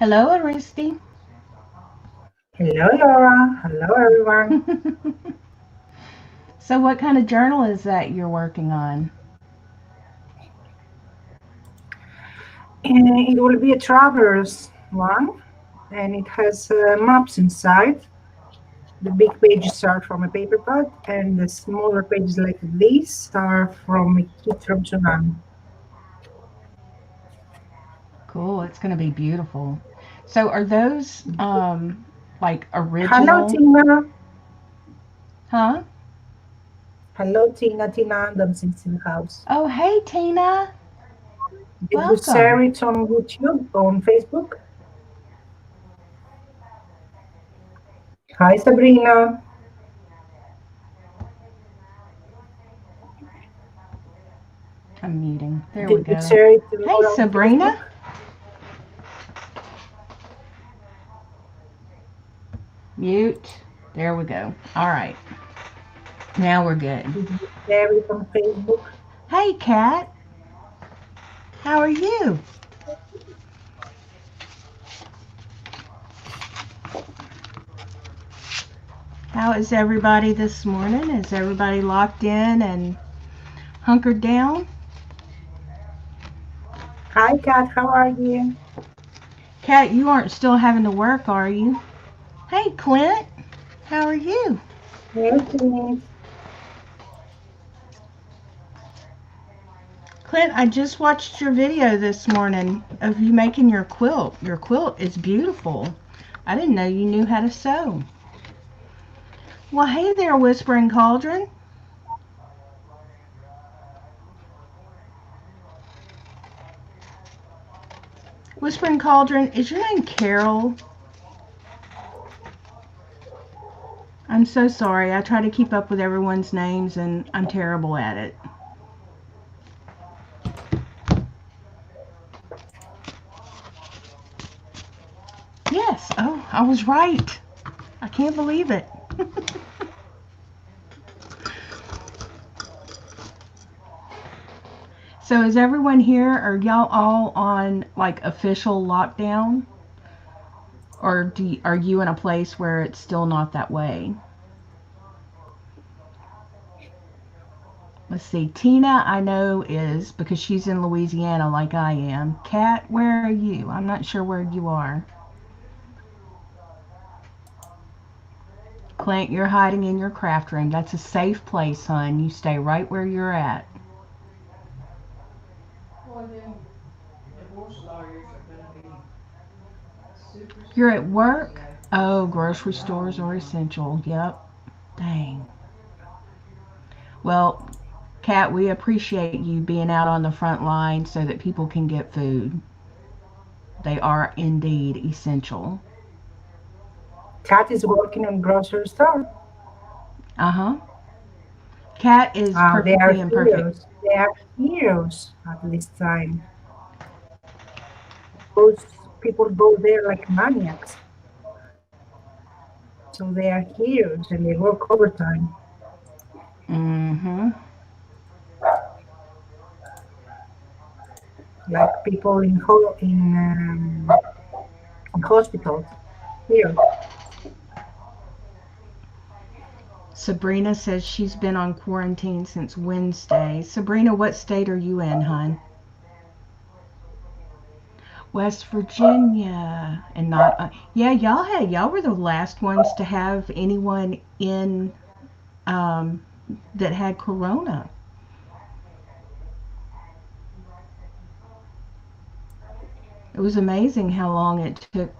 Hello, Aristi. Hello, Laura. Hello, everyone. So, what kind of journal is that you're working on? And it will be a traveler's one, and it has maps inside. The big pages are from a paperback, and the smaller pages like this are from a kit from Sudan. Cool, it's going to be beautiful. So, are those like Hello, original? Tina. Huh? Hello, Tina. Tina Adams is in the house. Oh, hey, Tina. Did you share Welcome. it on YouTube, on Facebook? Hi, Sabrina. I'm muting. There we Did you go. share it to Hey, Laura on Sabrina. Facebook? Mute. There we go. All right. Now we're good. Did you share it on Facebook? Hey, Kat. How are you? How is everybody this morning? Is everybody locked in and hunkered down? Hi, Kat. How are you? Kat, you aren't still having to work, are you? Hey, Clint. How are you? Hey, Clint, I just watched your video this morning of you making your quilt. Your quilt is beautiful. I didn't know you knew how to sew. Well, hey there, Whispering Cauldron. Whispering Cauldron, is your name Carol? I'm so sorry. I try to keep up with everyone's names and I'm terrible at it. Yes. Oh, I was right. I can't believe it. So is everyone here? Are y'all all on like official lockdown? Or are you in a place where it's still not that way? Let's see. Tina, I know is because she's in Louisiana like I am. Kat, where are you? I'm not sure where you are. Clint, you're hiding in your craft room. That's a safe place, hon. You stay right where you're at. You're at work? Oh, grocery stores are essential. Yep. Dang. Well, Kat, we appreciate you being out on the front line so that people can get food. They are indeed essential. Kat is working in grocery store. Uh huh. Kat is They are perfectly imperfect. heroes. They are heroes at this time. Those people go there like maniacs. So they are heroes and they work overtime, Mm hmm. like people in hospitals. Here, Sabrina says she's been on quarantine since Wednesday. Sabrina, what state are you in, hon? West Virginia. And not, yeah, y'all were the last ones to have anyone in um, that had corona. It was amazing how long it took.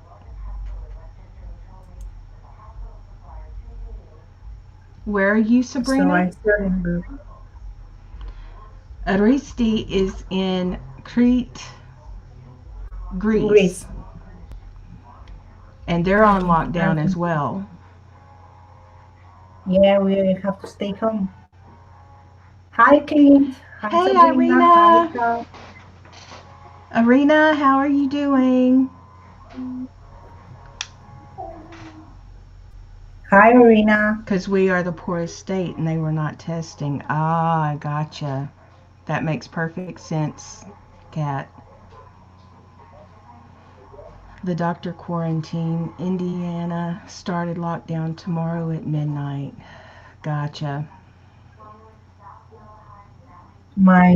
Where are you, so Sabrina? I started in Aristi is in Crete, Greece, Greece. and they're on Okay, lockdown as well. yeah, we have to stay home. Hi, Clint. Hi, Hey, Sabrina. Hi, Irina. Kat. Irina, how are you doing? Hi, Arena. Because we are the poorest state and they were not testing. Ah, I gotcha. That makes perfect sense, Kat. The doctor quarantine. Indiana started lockdown tomorrow at midnight. Gotcha. My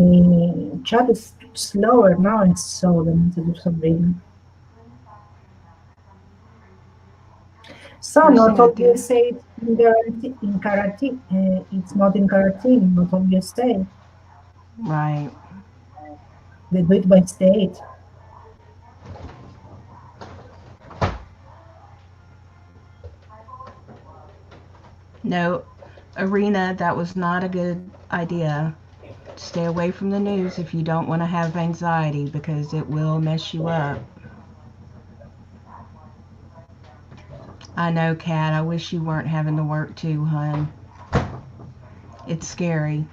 chat is slower now, it's so limited for some reason. So not Nursing all idea. USA it's in quarantine. It's not in quarantine, not all USA. Right. They do it by state. No, Arena, that was not a good idea. Stay away from the news if you don't want to have anxiety because it will mess you up. I know, Kat. I wish you weren't having to work too, hun. It's scary.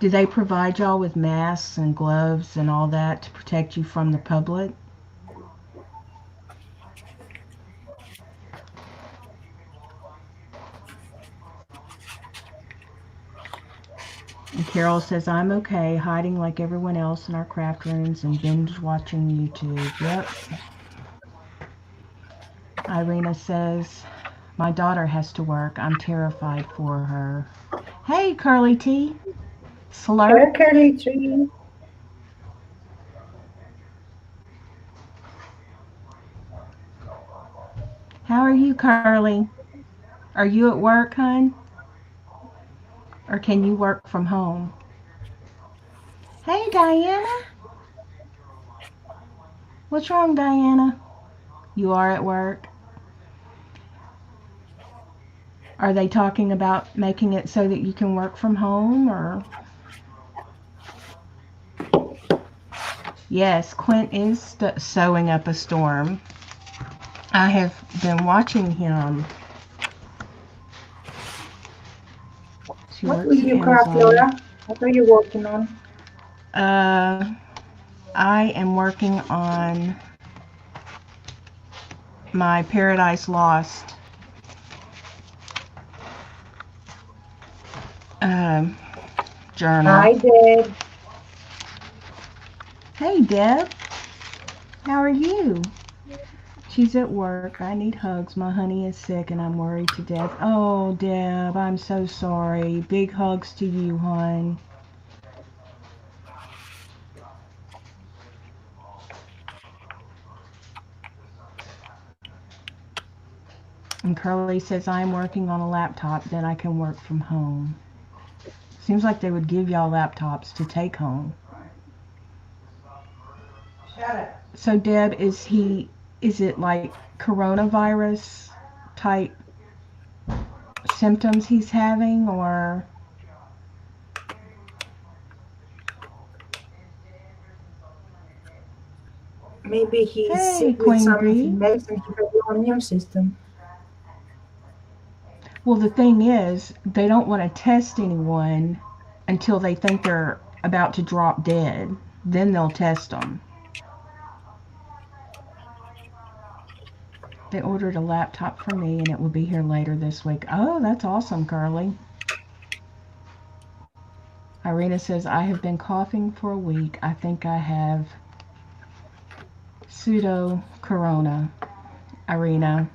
Do they provide y'all with masks and gloves and all that to protect you from the public? And Carol says, I'm okay, hiding like everyone else in our craft rooms and binge watching YouTube. Yep. Irina says, my daughter has to work. I'm terrified for her. Hey, Curly T. Slurp. Curly tree. How are you, Curly? Are you at work, hun? Or can you work from home? Hey, Diana. What's wrong, Diana? You are at work? Are they talking about making it so that you can work from home or? Yes, Quint is sewing up a storm. I have been watching him. She What will works at you craft, Amazon. Laura? What are you working on? I am working on my Paradise Lost um, journal. I did. Hey, Deb. How are you? She's at work. I need hugs. My honey is sick and I'm worried to death. Oh, Deb, I'm so sorry. Big hugs to you, hon. And Curly says, I'm working on a laptop, then I can work from home. Seems like they would give y'all laptops to take home. Shut up. So, Deb, is it like coronavirus type symptoms he's having, or? Maybe he's Hey, sick with Queen some Bee. medicine he has no immune system. Well, the thing is, they don't want to test anyone until they think they're about to drop dead. Then they'll test them. They ordered a laptop for me and it will be here later this week. Oh, that's awesome, Carly. Irina says, I have been coughing for a week. I think I have pseudo corona. Irina,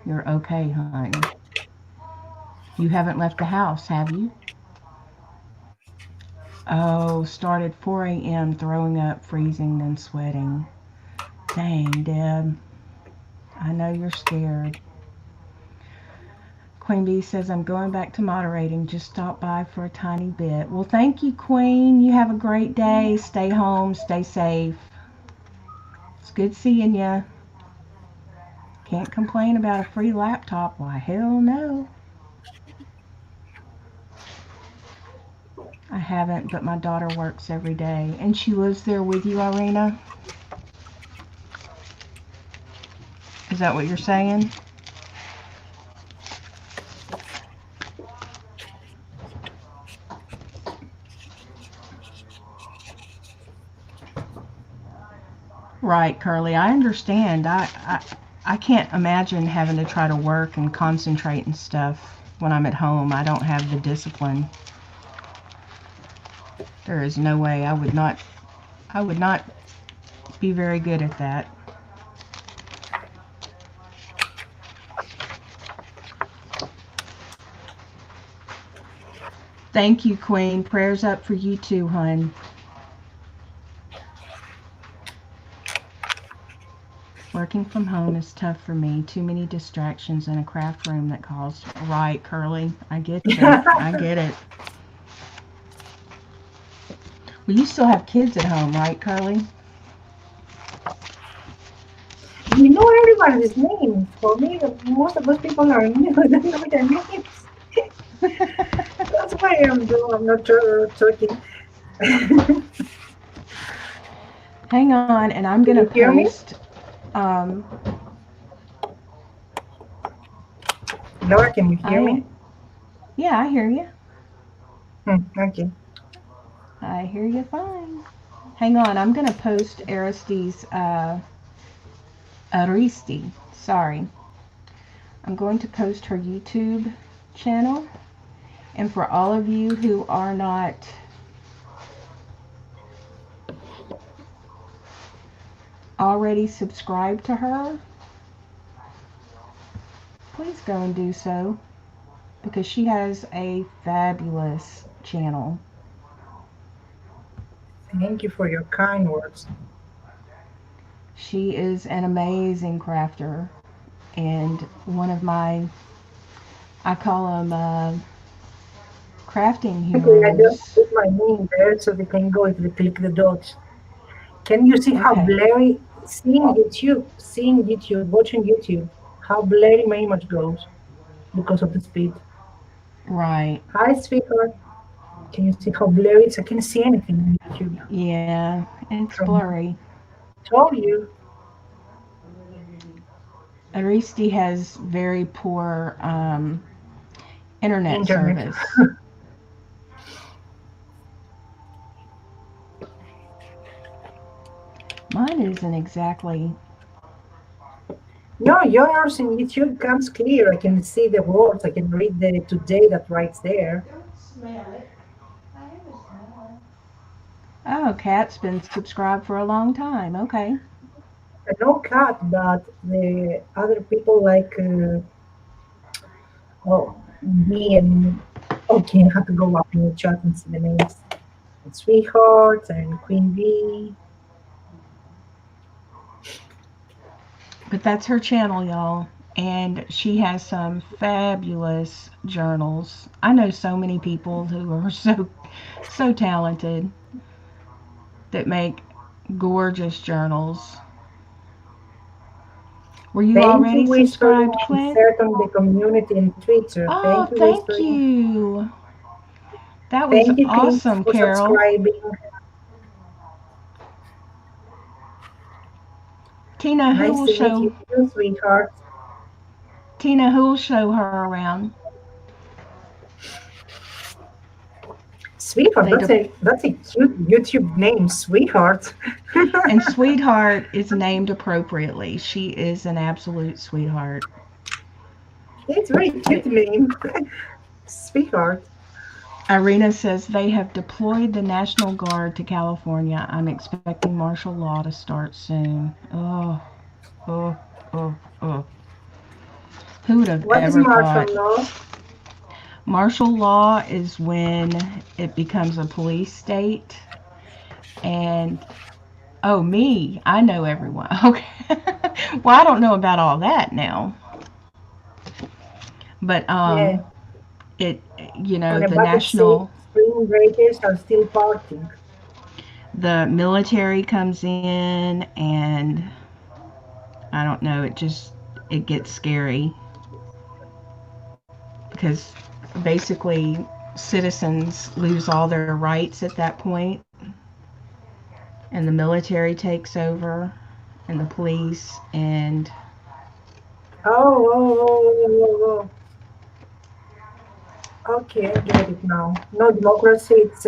you're okay, honey. You haven't left the house, have you? Oh, started 4 a.m. throwing up, freezing, then sweating. Dang, Deb. I know you're scared. Queen Bee says, I'm going back to moderating. Just stop by for a tiny bit. Well, thank you, Queen. You have a great day. Stay home. Stay safe. It's good seeing you. Can't complain about a free laptop. Why, hell no. I haven't, but my daughter works every day. And she lives there with you, Irina? Is that what you're saying? Right, Curly. I understand. I can't imagine having to try to work and concentrate and stuff when I'm at home. I don't have the discipline. There is no way I would not I would not be very good at that. Thank you, Queen. Prayers up for you too, hun. Working from home is tough for me. Too many distractions in a craft room that calls. Right, Curly. I get you. I get it. Well, you still have kids at home, right, Curly? You know everybody's name. For me, most of those people are new. I don't know their names. That's why I'm not talking. Hang on, and I'm Can gonna you hear me? post. Um, Laura, can you hear I me? yeah, I hear you. Okay. I hear you fine. Hang on, I'm gonna post Aristi's Aristi. Sorry, I'm going to post her YouTube channel. And for all of you who are not already subscribed to her, please go and do so because she has a fabulous channel. Thank you for your kind words. She is an amazing crafter and one of my, I call them crafting Okay, I just heroes. put my name there so they can go if they click the dots. Can you see how Okay, blurry seeing YouTube, watching YouTube, how blurry my image goes because of the speed? right. Hi, sweetheart. Can you see how blurry it is? I can't see anything on YouTube. Yeah, it's From blurry. told you, Aristi has very poor internet internet. service. Mine isn't exactly. No, yours in YouTube comes clear. I can see the words. I can read the today that writes there. Don't smell it. I have a smell. Oh, Kat's been subscribed for a long time. Okay. No cut, but the other people like oh me and okay, I have to go up in the chat and see the names. Sweetheart and Queen Bee. But that's her channel, y'all. And she has some fabulous journals. I know so many people who are so talented that make gorgeous journals. Were you Thank you, already Whispering, subscribed, and Clint? certain the community in Twitter. Oh, Thank you, thank Whispering. you. That was Thank you, Pete, awesome, for Carol. subscribing. Tina, who Nice will to meet you show too, sweetheart. Tina, who will show her around? Sweetheart, They de- that's a cute YouTube name, sweetheart. and Sweetheart is named appropriately. She is an absolute sweetheart. It's a very cute They, name, sweetheart. Irina says they have deployed the National Guard to California. I'm expecting martial law to start soon. Oh, oh, oh, oh. Who would have What is ever martial thought? law? Martial law is when it becomes a police state. And, oh, me, I know everyone. Okay. Well, I don't know about all that now. But, Yeah, it, on a the bucket seat, national, spring breakers are still partying. the military comes in and I don't know, it gets scary because basically citizens lose all their rights at that point and the military takes over and the police and Oh. Okay, I get it now. No democracy. It's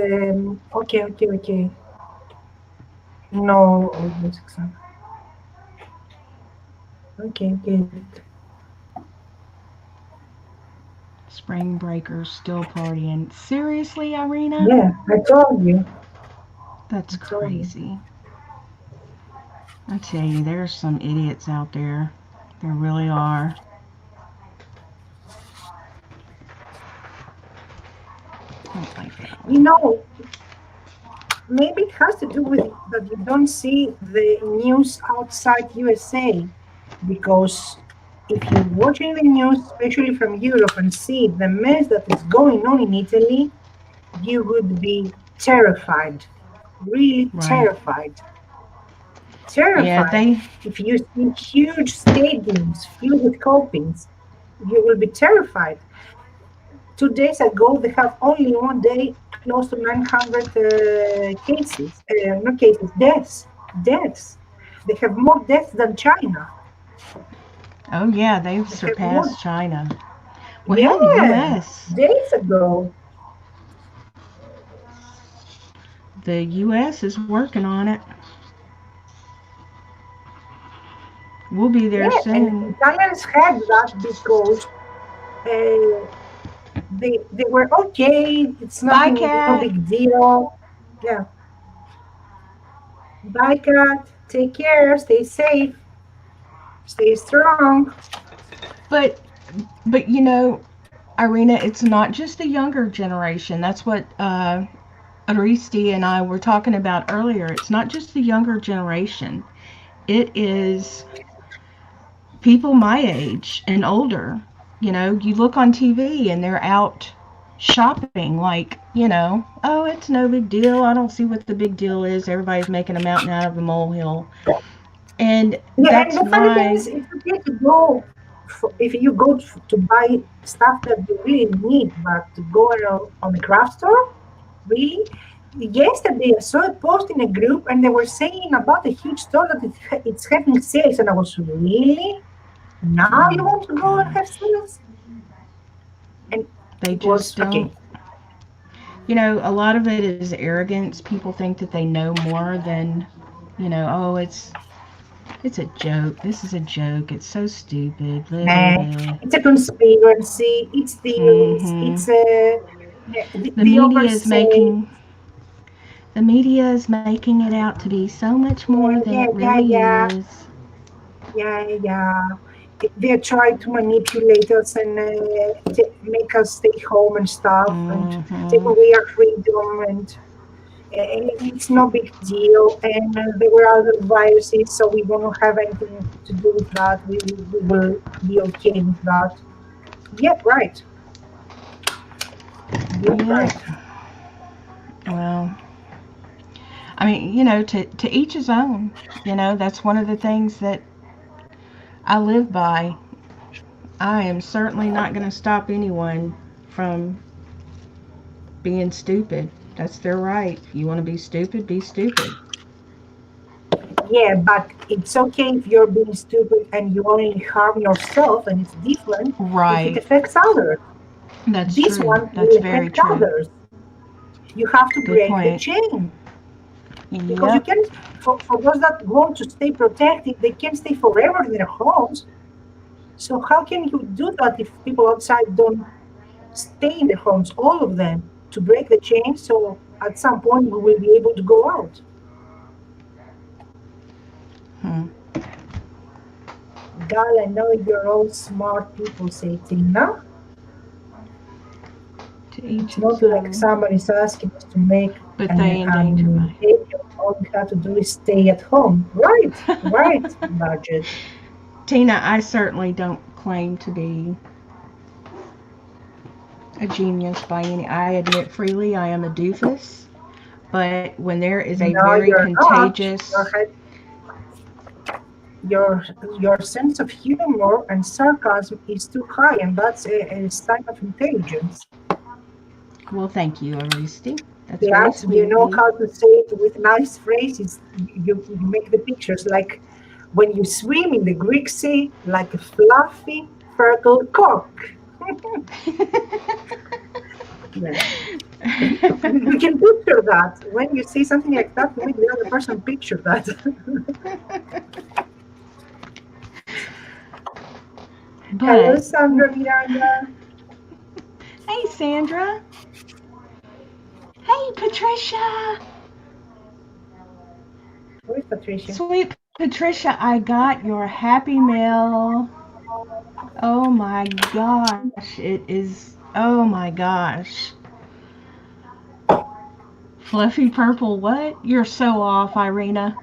okay. No, almost exam. Okay, get it. spring breakers still partying. Seriously, Irina? Yeah, I told you. That's I told you. crazy. I tell you, there's some idiots out there. There really are. I don't like that You one. know, maybe it has to do with that you don't see the news outside USA, because if you're watching the news, especially from Europe, and see the mess that is going on in Italy, you would be terrified, really Right. terrified, Yeah, terrified. they. If you see huge stadiums filled with coffins, you will be terrified. 2 days ago, they have only one day close to 900 cases, not cases, deaths. Deaths. They have more deaths than China. Oh, yeah, they've They have more, surpassed China. Well, hell, the yeah, U.S. days ago. The U.S. is working on it. We'll be there Yeah, and soon. Italians had that because uh, they were okay. It's Bye, nothing, no cat. big deal. Yeah. Bye, cat. Take care. Stay safe. Stay strong. But, but Irina, it's not just the younger generation. That's what Aristi and I were talking about earlier. It's not just the younger generation. It is people my age and older. You look on TV and they're out shopping like, oh, it's no big deal. I don't see what the big deal is. Everybody's making a mountain out of a molehill. And Yeah, and that's the funny thing why, is, it's okay to go if you go to buy stuff that you really need, but to go on a craft store, really. Yesterday, I saw a post in a group, and they were saying about a huge store that it's having sales, and I was really, now you oh want to go and have gosh, sales, and they it just was don't. okay. A lot of it is arrogance. People think that they know more than, oh, it's a joke. This is a joke. It's so stupid. Blah blah Nah, blah. it's a conspiracy. It's this. Mm-hmm. It's a The the media is oversay. making the media is making it out to be so much more Yeah, than yeah, it yeah, really yeah. is. Yeah. They try to manipulate us and make us stay home and stuff and take Mm-hmm. away our freedom. And it's no big deal. And there were other viruses, so we won't have anything to do with that. We will be okay with that. Yep, right. Yep, Yep. right. Well, I mean, to each his own. That's one of the things that I live by. I am certainly not going to stop anyone from being stupid. That's their right. If you want to be stupid, be stupid. Yeah, but it's okay if you're being stupid and you only harm yourself, and it's different if it Right. affects others. That's This true. one That's will very affect true. others. You have to Good break the point. chain, because you Yep. can't, for those that want to stay protected, they can't stay forever in their homes. So how can you do that if people outside don't stay in their homes, all of them, to break the chain, so at some point we will be able to go out? Hmm. Gal, I know you're all smart people, say Tina. To each It's his not like own. somebody's asking us to make But they endanger an my. behavior. All we have to do is stay at home. Right, right, budget. Tina, I certainly don't claim to be a genius by any. I admit freely I am a doofus. But when there is a No, very you're not. contagious. Your your sense of humor and sarcasm is too high, and that's a sign of intelligence. Well, thank you, Aristi. That's very Plus, sweet you of know you. how to say it with nice phrases. You make the pictures like when you swim in the Greek Sea like a fluffy, fertile cock. Yeah. We can picture that. When you say something like that, you make the other person picture that. Hello, But, Sandra Miranda. hey, Sandra. Hey, Patricia. Where's Patricia? Sweet Patricia, I got your Happy Mail. Oh my gosh, it is. Oh my gosh. Fluffy purple, what? You're so off, Irina.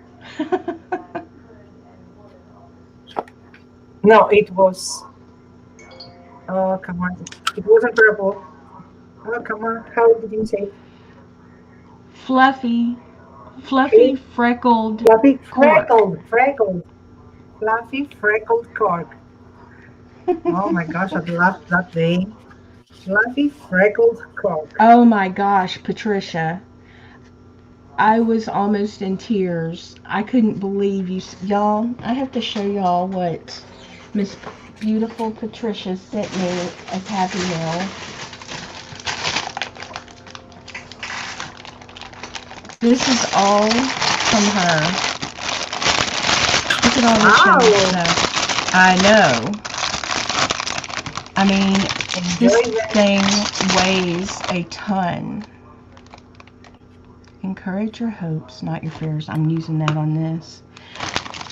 No, it was. Oh, come on. It wasn't purple. Oh, come on. How did you say it? Fluffy, fluffy Hey, freckled fluffy, cork. fluffy, freckled cork. Oh my gosh, I loved that day. Fluffy, freckled cork. Oh my gosh, Patricia. I was almost in tears. I couldn't believe you. Y'all, I have to show y'all what Miss Beautiful Patricia sent me as Happy Mail. This is all from her. Look at all this yummy Wow! stuff. I know. I mean, this Enjoy that. thing weighs a ton. Encourage your hopes, not your fears. I'm using that on this.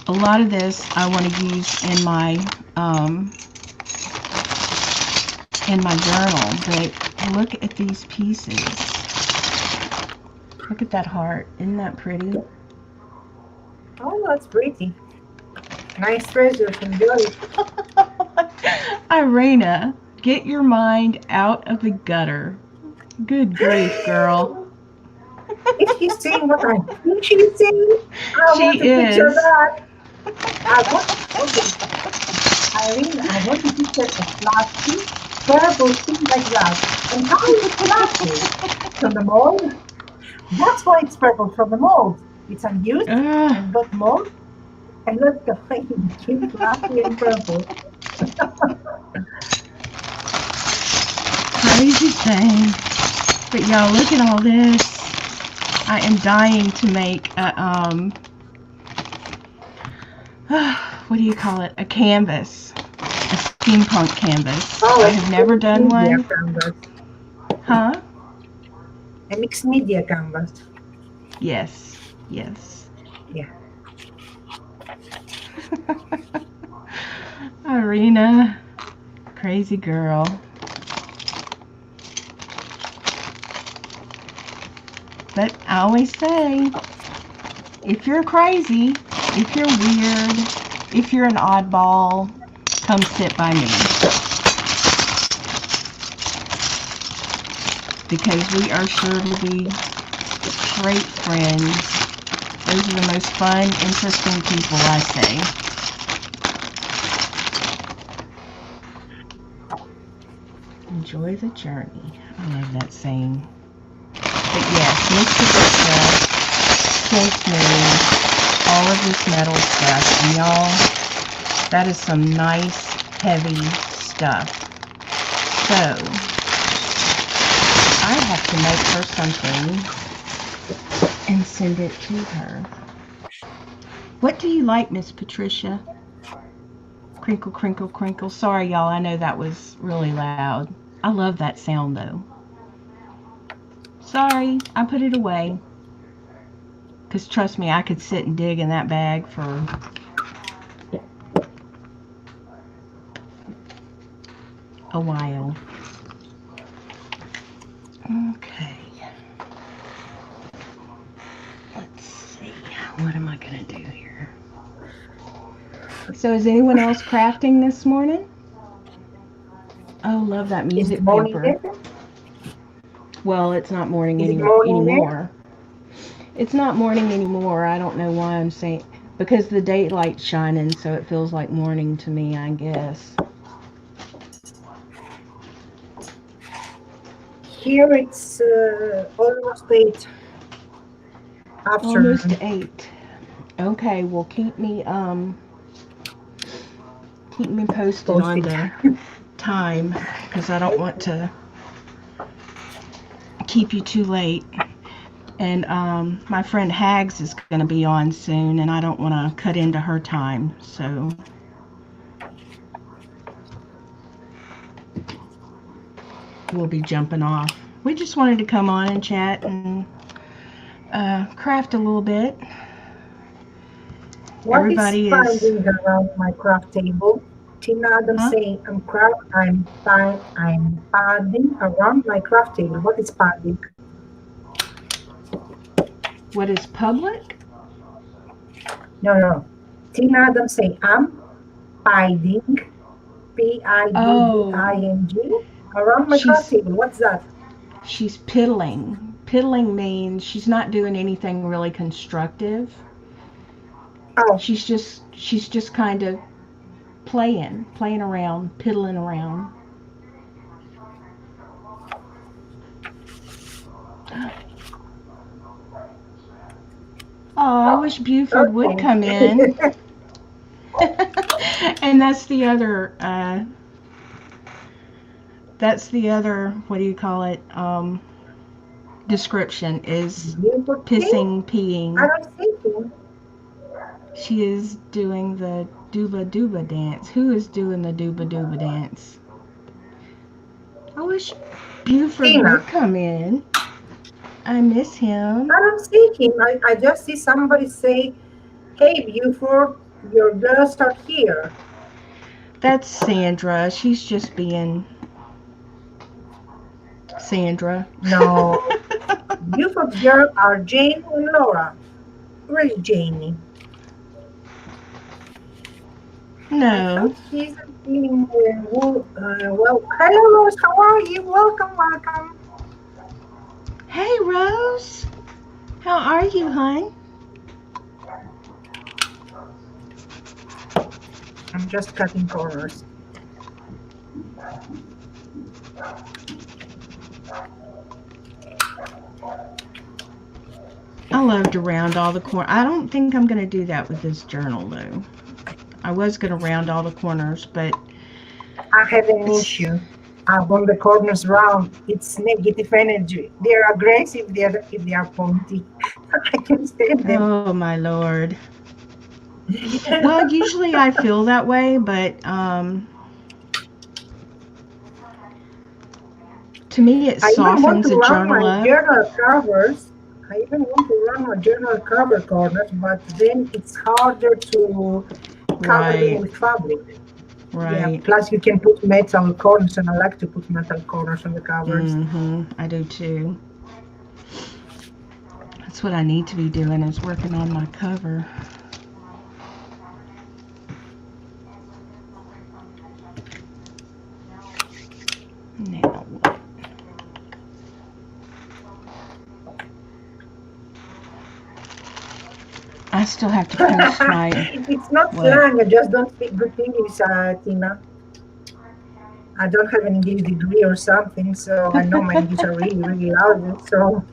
A lot of this I want to use in my journal, but look at these pieces. Look at that heart. Isn't that pretty? Oh, that's pretty. Nice treasures. Enjoy it. Irina, get your mind out of the gutter. Good grief, girl. Is she saying what I think she's saying? I want She to picture is. that. I want, okay, Irene, I want to picture a flashy, purple thing like that. And how is it flashy? From the mold? That's why it's purple from the mold. It's unused Ugh, and got mold. And look the way it became flashy and purple. crazy thing. But y'all, look at all this. I am dying to make a what do you call it? A canvas, a steampunk canvas. Oh, I it's have a never mixed done media one. canvas. Huh? A mixed media canvas. Yes. Yes. Yeah. Irina, crazy girl. But I always say, if you're crazy, if you're weird, if you're an oddball, come sit by me. Because we are sure to be great friends. Those are the most fun, interesting people, I say. Enjoy the journey. I love that saying. But yes, Miss Patricia sent me all of this metal stuff. And y'all, that is some nice, heavy stuff. So, I have to make her something and send it to her. What do you like, Miss Patricia? Crinkle, crinkle, crinkle. Sorry, y'all. I know that was really loud. I love that sound, though. Sorry, I put it away. Because trust me, I could sit and dig in that bag for a while. Okay. Let's see. What am I going to do here? So is anyone else crafting this morning? Oh, love that Is it music morning paper. there? Well, it's not morning Is it morning there? anymore. It's not morning anymore. I don't know why I'm saying, because the daylight's shining, so it feels like morning to me, I guess. Here it's almost 8 Almost afternoon. 8. Okay, well keep me posted on Posted. the time, because I don't want to keep you too late. And my friend Hags is going to be on soon, and I don't want to cut into her time, so we'll be jumping off. We just wanted to come on and chat and craft a little bit. What is Everybody is, finding around my craft table? Tina Adams huh? saying, I'm padding around my craft table. What is padding? What is public? No, no. Tina Adams saying, I'm padding, Oh, Pidding, around my craft she's table. What's that? she's piddling. Piddling means she's not doing anything really constructive. Oh, She's just kind of playing around, piddling around. Oh, I wish Buford would okay. come in. And that's the other, what do you call it? Description is Beautiful king? pissing, I peeing. don't see him. She is doing the dooba dooba dance. Who is doing the dooba dooba dance? I wish Buford would Tina. come in. I miss I him. don't see him. I just see somebody say, hey, Buford, your girls are here. That's Sandra. She's just being Sandra. No. Buford's girls are Jane and Laura. Where is Janie? I No. thought she's feeling well. Hello, Rose. How are you? Welcome, welcome. Hey, Rose. How are you, hon? I'm just cutting corners. I love to round all the corners. I don't think I'm going to do that with this journal, though. I was going to round all the corners, but I have an it's... issue. I want the corners round. It's negative energy. They're aggressive. If they are pointy. I can stand them. Oh, my Lord. Well, usually I feel that way, but to me it I even want softens to a run journal my up. journal covers. I even want to run my journal cover corners, but then it's harder to cover them Right, with fabric. Yeah, right. plus you can put metal corners, and I like to put metal corners on the covers. I do too. That's what I need to be doing is working on my cover. Now what? I still have to post my It's not what? slang, I just don't speak good English, Tina. I don't have an English degree or something, so I know my English are really, really loud, so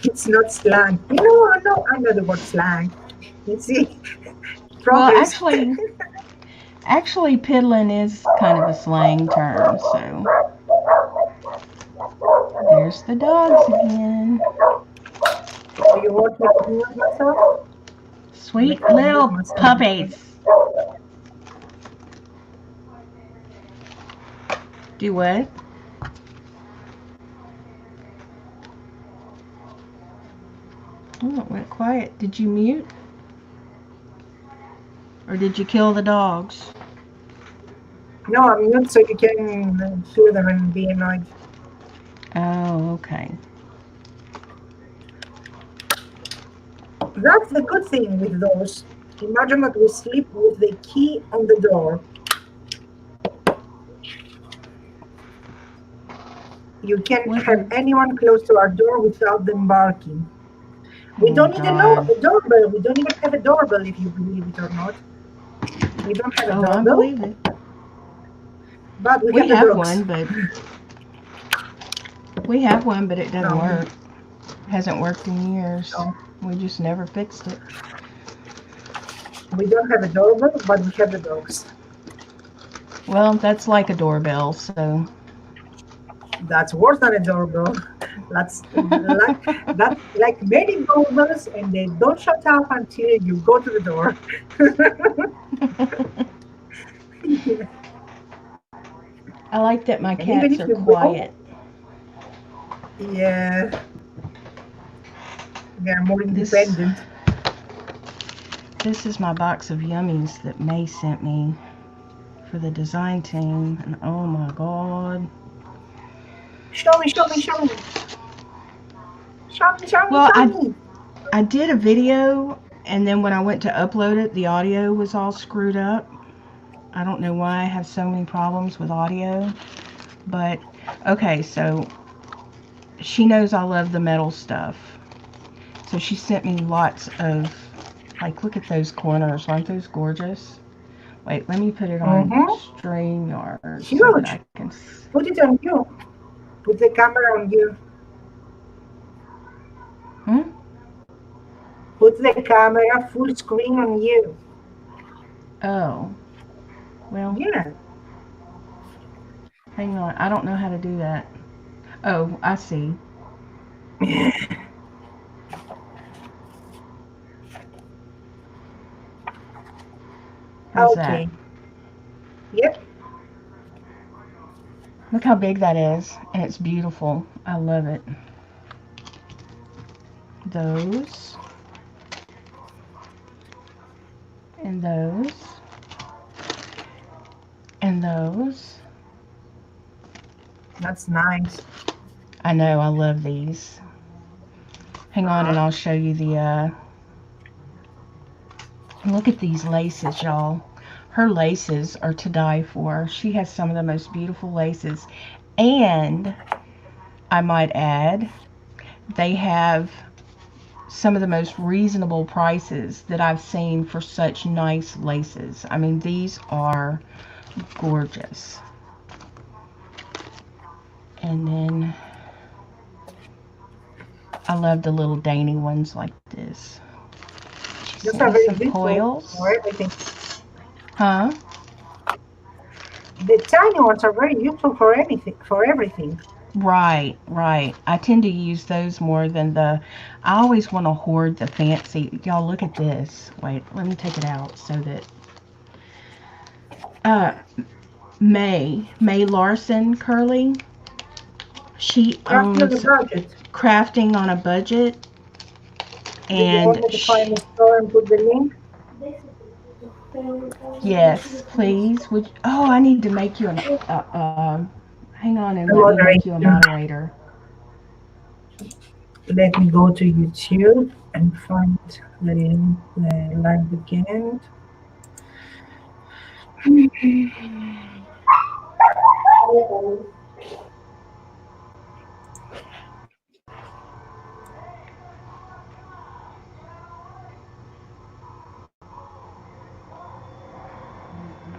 it's not slang. I know the word slang. You see, Well, progress. actually piddling is kind of a slang term, so there's the dogs again. Do you want me to mute myself? Let Sweet me mute little myself. puppies. Do what? Oh, it went quiet. Did you mute? Or did you kill the dogs? No, I'm mute so you can hear them and be annoyed. Oh, okay. That's the good thing with those. Imagine that we sleep with the key on the door. You can't What have are... anyone close to our door without them barking. We Oh, don't need God. a doorbell. We don't even have a doorbell, if you believe it or not. We don't have a Oh, I doorbell, believe it. but we We have the have dogs. one, but... We have one, but it doesn't No, work. It hasn't worked in years. no, We just never fixed it. we don't have a doorbell, but we have the dogs. Well, that's like a doorbell, so... That's worse than a doorbell. That's like many doorbells, and they don't shut up until you go to the door. I like that my And even cats if are you go, quiet. yeah, they are more This independent. This is my box of yummies that May sent me for the design team, and oh my god. Show me, show me, show me. Show me, show me, Well, show me. I did a video, and then when I went to upload it, the audio was all screwed up. I don't know why I have so many problems with audio. But, okay, so she knows I love the metal stuff. So she sent me lots of, like, look at those corners. Aren't those gorgeous? Wait, let me put it on StreamYard so that I Huge. can... Put it on you. Put the camera on you. Hmm? Put the camera full screen on you. Oh. Well, Yeah. hang on. I don't know how to do that. Oh, I see. How's Okay. that? Yep. Look how big that is. And it's beautiful. I love it. Those. And those. And those. That's nice. I know, I love these. Hang on and I'll show you the, look at these laces, y'all. Her laces are to die for. She has some of the most beautiful laces. And, I might add, they have some of the most reasonable prices that I've seen for such nice laces. I mean, these are gorgeous. And then I love the little dainty ones like this. She Those sent are me very some beautiful coils. for everything. Huh? The tiny ones are very useful for anything, for everything. Right, right. I tend to use those more than the... I always want to hoard the fancy... Y'all, look at this. Wait, let me take it out so that... May Larson Curly. She Crafting on the owns budget. Crafting on a Budget. Do you And want me to find the store and put the link? yes, please. Would oh, I need to make you an hang on and The let me make you a moderator. moderator. Let me go to YouTube and find the live again.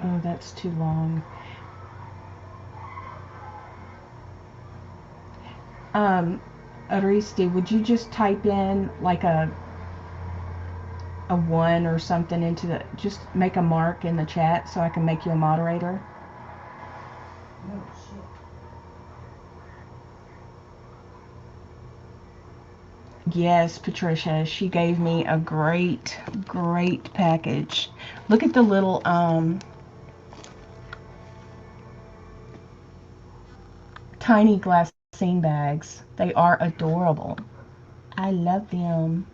Oh, that's too long. Aristi, would you just type in like a one or something into the, just make a mark in the chat so I can make you a moderator? Yes, Patricia, she gave me a great package. Look at the little tiny glassine bags. They are adorable. I love them.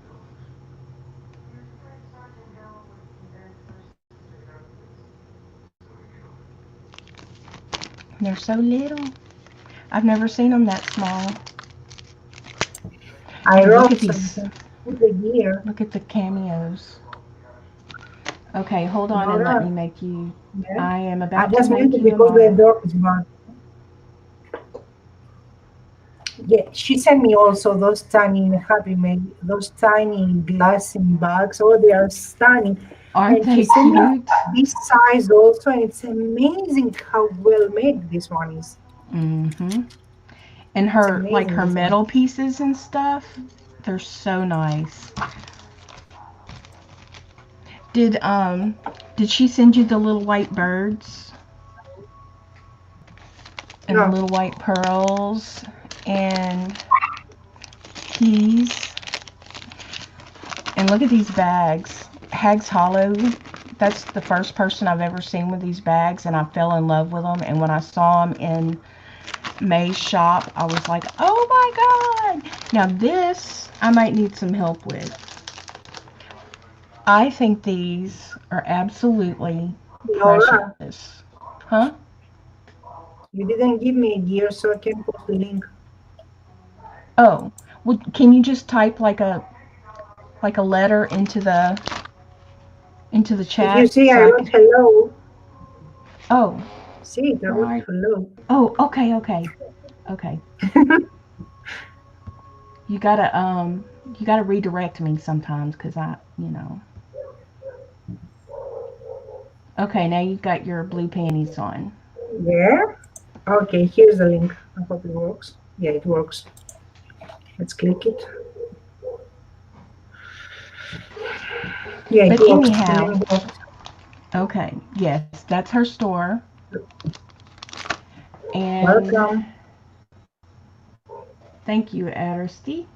They're so little. I've never seen them that small. I And look wrote at these. something with the year. Look at the cameos. Okay, hold on Hold and let me on. make you. Yeah. I am I about to just make muted you a because the moderator. door is barking. Yeah, she sent me also those tiny Happy Meal, those tiny glassine bags. Oh, they are stunning. Aren't And she they sent me cute? this size also, and it's amazing how well made this one is. Mm-hmm. And It's her, like amazing, her this one. metal pieces and stuff, they're so nice. Did did she send you the little white birds and the No, little white pearls and keys? And look at these bags. Hags Hollow. That's the first person I've ever seen with these bags, and I fell in love with them. And when I saw them in May's shop, I was like, oh my god! Now this, I might need some help with. I think these are absolutely Laura, precious. Huh? you didn't give me a year, so I can post the link. Oh, well, can you just type like a letter into the If you chat see, so I I wrote can? hello. Oh, See, I wrote why? hello. Oh, okay, okay, okay. You gotta you gotta redirect me sometimes because I. Okay, now you've got your blue panties on. Yeah. Okay, here's the link. I hope it works. Yeah, it works. Let's click it. Yeah, it But works. The anyhow, link works. okay, yes, that's her store, and Welcome. thank you, Aristi.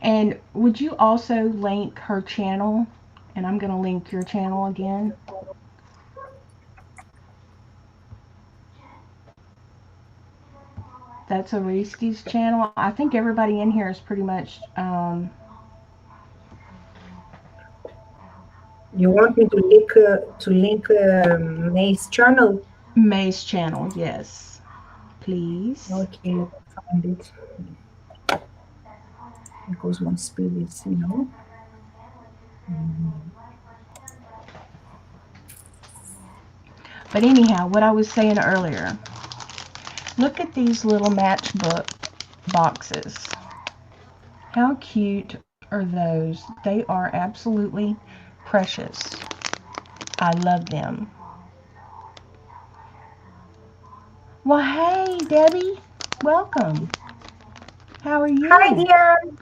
And would you also link her channel? And I'm gonna link your channel again. That's Aristi's channel. I think everybody in here is pretty much You want me to link May's channel? May's channel. Yes, please. Okay, let me find it because my speed is, But anyhow, what I was saying earlier, look at these little matchbook boxes. How cute are those? They are absolutely precious. I love them. Well, hey, Debbie. Welcome. How are Hi, you? Diane.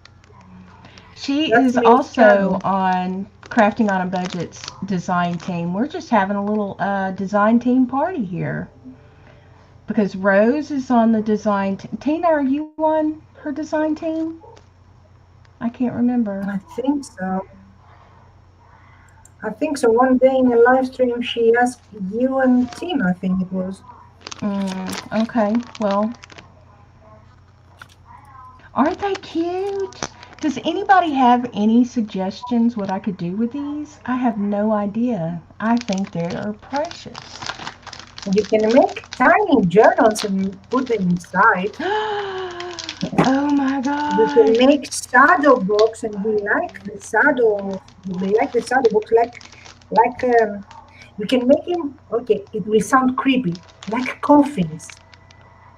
She That's is May's also channel. on Crafting on a Budget's design team. We're just having a little design team party here because Rose is on the design team. Tina, are you on her design team? I can't remember. I think so. I think so. One day in a live stream, she asked you and Tim, I think it was. Okay, well, aren't they cute? Does anybody have any suggestions what I could do with these? I have no idea. I think they are precious. You can make tiny journals and put them inside. Oh my You can gosh. make shadow books, and we like the shadow. We like the shadow books, like you can make them. Okay, it will sound creepy, like coffins,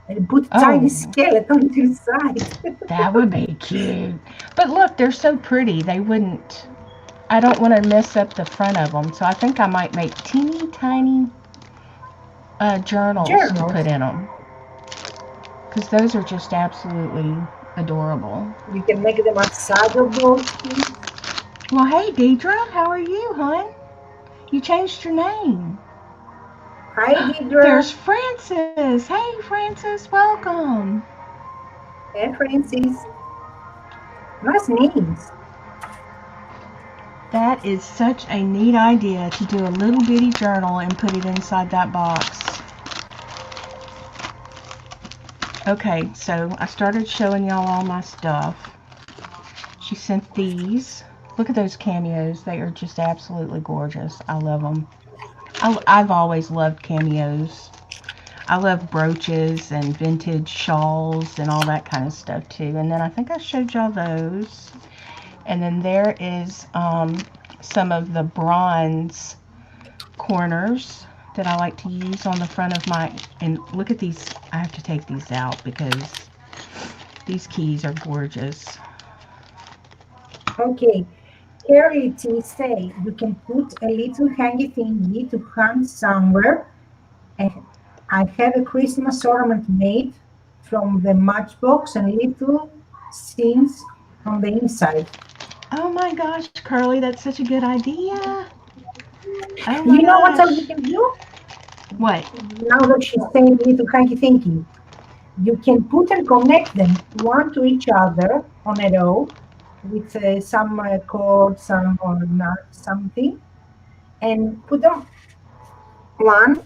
and put tiny Oh, skeletons inside. that would be cute. But look, they're so pretty. They wouldn't. I don't want to mess up the front of them, so I think I might make teeny tiny journals to Journals. put in them because those are just absolutely adorable. You can make them as shadow books. Well, hey, Deidre, how are you, hon? You changed your name. Hi, There's Deidre Francis. Hey, Francis, welcome. and Francis. Nice names. That is such a neat idea to do a little bitty journal and put it inside that box. Okay, so I started showing y'all all my stuff. She sent these. Look at those cameos. They are just absolutely gorgeous. I love them. I've always loved cameos. I love brooches and vintage shawls and all that kind of stuff too. And then I think I showed y'all those. And then there is some of the bronze corners that I like to use on the front of my, and look at these. I have to take these out because these keys are gorgeous. Okay. Charity say you can put a little hangy thingy to hang somewhere. And I have a Christmas ornament made from the matchbox and little scenes on the inside. Oh my gosh, Curly, that's such a good idea. Oh my You know what else you gosh. can do? What? Now that she's saying little hanky thingy, you can put and connect them one to each other on a row with some cord, some or not something, and put them one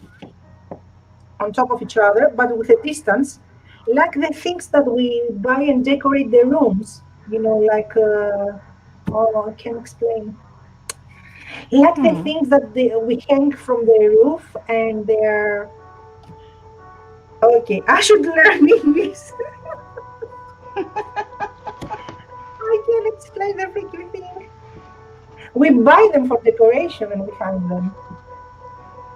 on top of each other, but with a distance, like the things that we buy and decorate the rooms. Like, oh, I can explain. Like the things that we hang from the roof, and they're okay. I should learn English. I can't explain the freaking thing. We buy them for decoration and we hang them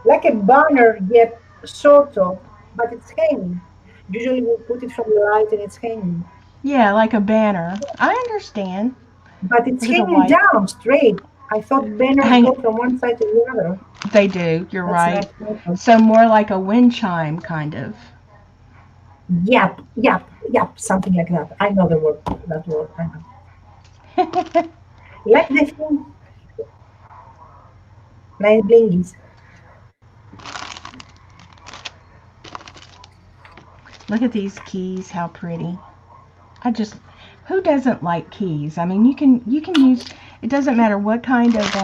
like a banner, yet sort of, but it's hanging. Usually we put it from the light and it's hanging, Yeah, like a banner. I understand. but it's Look at the hanging white. down straight. I thought banners Hang. go from one side to the other. They do. You're That's right. nice method. So more like a wind chime, kind of. Yep, yep, yep, something like that. I know the word. That word. I know. Like the thing, nice blingies. Look at these keys. How pretty. I just. Who doesn't like keys? I mean, you can use. It doesn't matter what kind of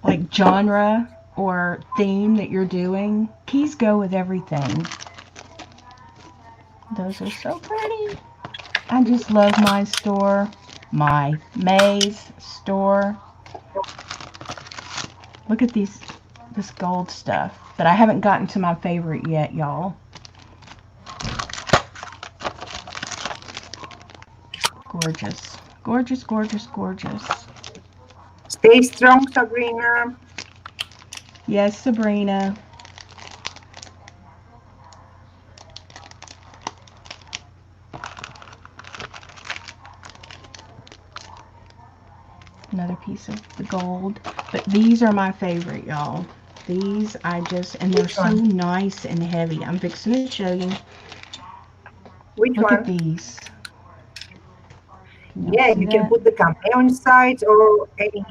like genre or theme that you're doing. Keys go with everything. Those are so pretty. I just love my store. My May's store. Look at this gold stuff. But I haven't gotten to my favorite yet, y'all. Gorgeous. Gorgeous, gorgeous, gorgeous. Stay strong, Sabrina. Yes, Sabrina. Another piece of the gold. But these are my favorite, y'all. These and they're Which so one? nice and heavy. I'm fixing to show you. Which Look at one? these. Can y'all Yeah, see you can that? put the cameo inside or any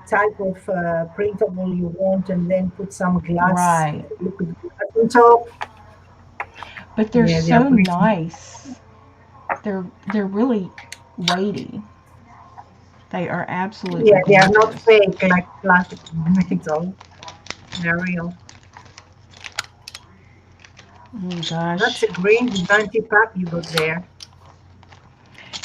type of printable you want, and then put some glass, Right. liquid glass on top. But they're Yeah, they are so pretty. nice. They're really weighty. They are absolutely Yeah, they are not gorgeous. fake like plastic metal. They're real. Oh That's gosh. a great dainty pack you got there.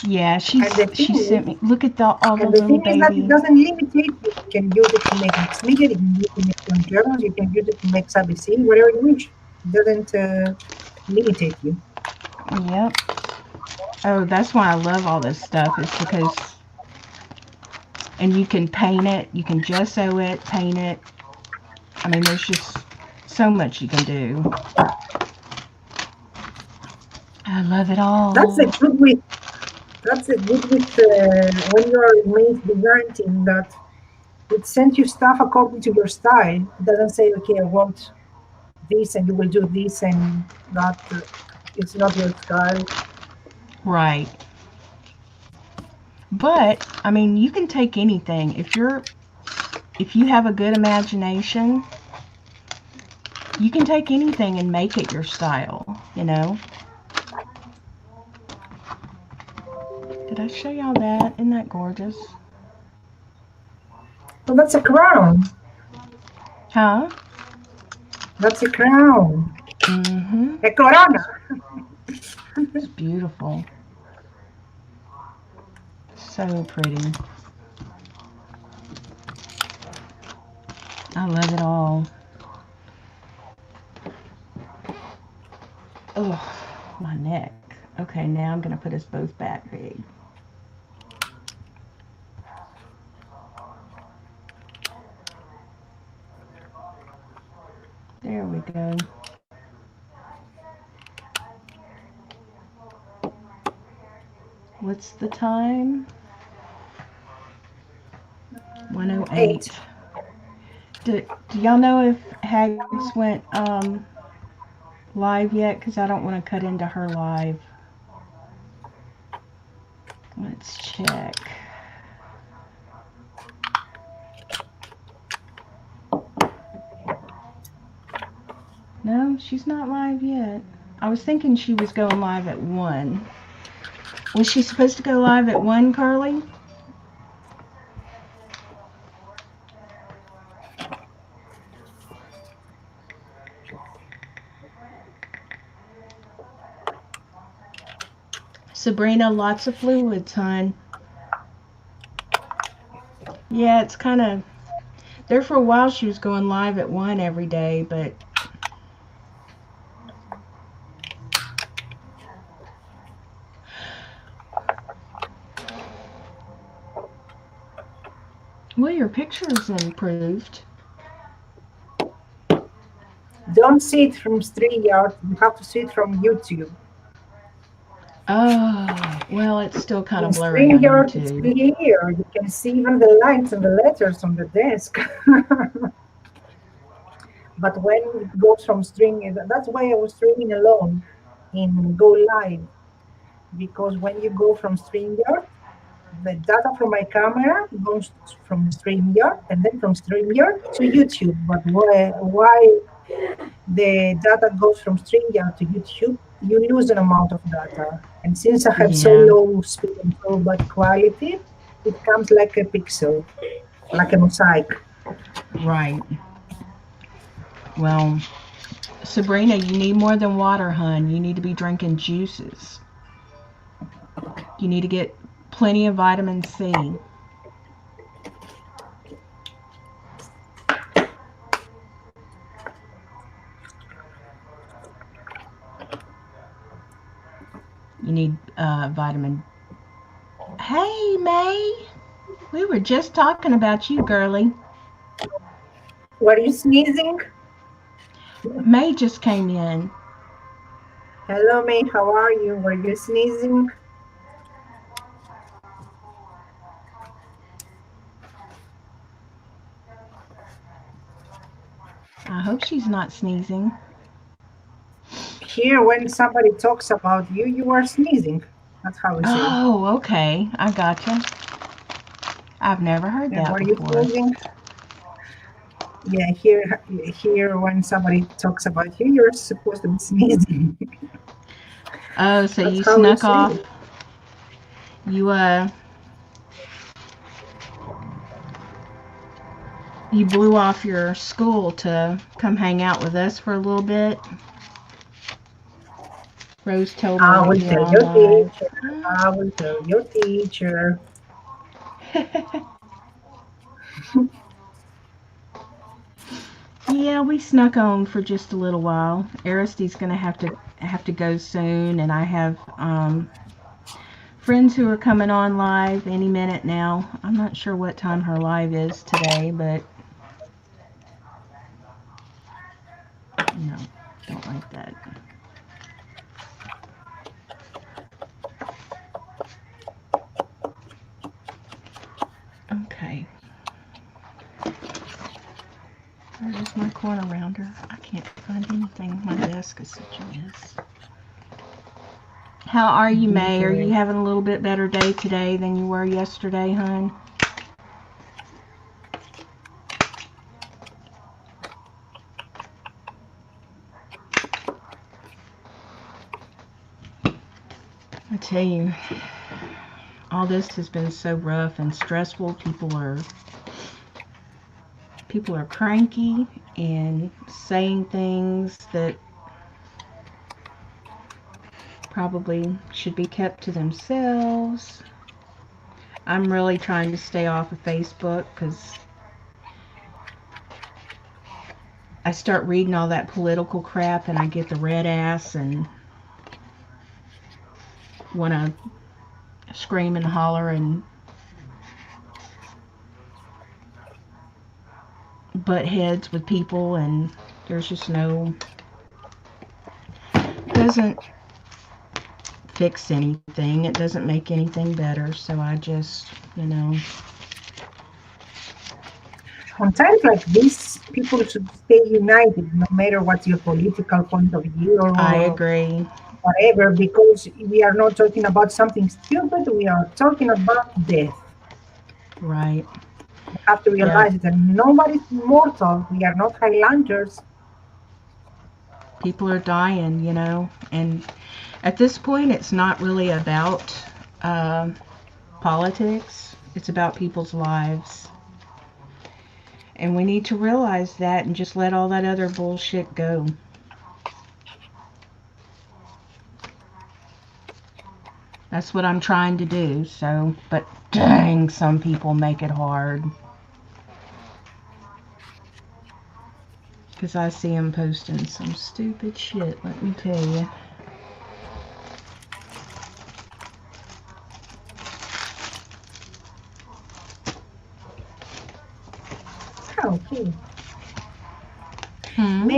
Yeah, And the she thing sent is, me. Look at all the and the little thing is that it baby. doesn't limitate you. You can use it to make mixed media, you can use it to make conjures, you can use it to make ABC, whatever you wish. It doesn't limitate you. Yep. Oh, that's why I love all this stuff. Is because and you can paint it. You can gesso it, paint it. I mean, there's just so much you can do. I love it That's a all. good with that's a good with when you are in design team that it sends you stuff according to your style. It doesn't say, okay, I want this and you will do this and that. It's not your style. Right. But I mean, you can take anything if you have a good imagination. You can take anything and make it your style. You know. Did I show y'all that? Isn't that gorgeous? So that's a crown. Huh? That's a crown. Mm-hmm. A corona. It's beautiful. So pretty. I love it all. Oh, my neck. Okay, now I'm gonna put us both back big. There we go. What's the time? 108. 8. Do y'all know if Hags went live yet? Because I don't want to cut into her live. Let's check. No, she's not live yet. I was thinking she was going live at 1. Was she supposed to go live at 1, Carly? Sabrina, lots of fluids, hon. Yeah, it's kind of there for a while. She was going live at 1 every day, but well, your picture's improved. Don't see it from StreamYard. You have to see it from YouTube. Oh, well, it's still kind In of blurry on StreamYard, it's YouTube. clear. You can see even the lines and the letters on the desk. But when it goes from streaming, that's why I was streaming alone in Go Live. Because when you go from StreamYard, the data from my camera goes from StreamYard and then from StreamYard to YouTube. But why the data goes from StreamYard to YouTube, you lose an amount of data. And since I have so Yeah, low speed and so bad quality, it comes like a pixel, like a mosaic. right. Well, Sabrina, you need more than water, hun. You need to be drinking juices. You need to get plenty of vitamin C. You need vitamin. Hey, May. We were just talking about you, girlie. Were you sneezing? May just came in. Hello, May, how are you? Were you sneezing? I hope she's not sneezing. Here, when somebody talks about you, you are sneezing. That's how we say. Oh, okay. I gotcha. I've never heard And that were you before. sneezing? Yeah, here, when somebody talks about you, you're supposed to be sneezing. Oh, so That's you how we snuck say off. it. You you blew off your school to come hang out with us for a little bit. Rose told me I while will you were tell on your live. teacher. I will tell your teacher. Yeah, we snuck on for just a little while. Aristi's gonna have to go soon, and I have friends who are coming on live any minute now. I'm not sure what time her live is today, but no, don't like that. Okay, where is my corner rounder? I can't find anything. My desk is such a mess. How are you, Did May? Are you having a little bit better day today than you were yesterday, hun? I tell you, all this has been so rough and stressful. People are cranky and saying things that probably should be kept to themselves. I'm really trying to stay off of Facebook because I start reading all that political crap and I get the red ass and want to scream and holler and butt heads with people, and there's just no, doesn't fix anything. It doesn't make anything better. So I just, you know, On times like this, people should stay united, no matter what your political point of view I or agree. whatever, because we are not talking about something stupid. We are talking about death. Right. We have to Yep. realize that nobody's immortal. We are not Highlanders. People are dying, you know, and at this point, it's not really about uh, politics. It's about people's lives. And we need to realize that and just let all that other bullshit go. That's what I'm trying to do. So, but dang, some people make it hard. Because I see him posting some stupid shit, let me tell you. Okay. Hmm?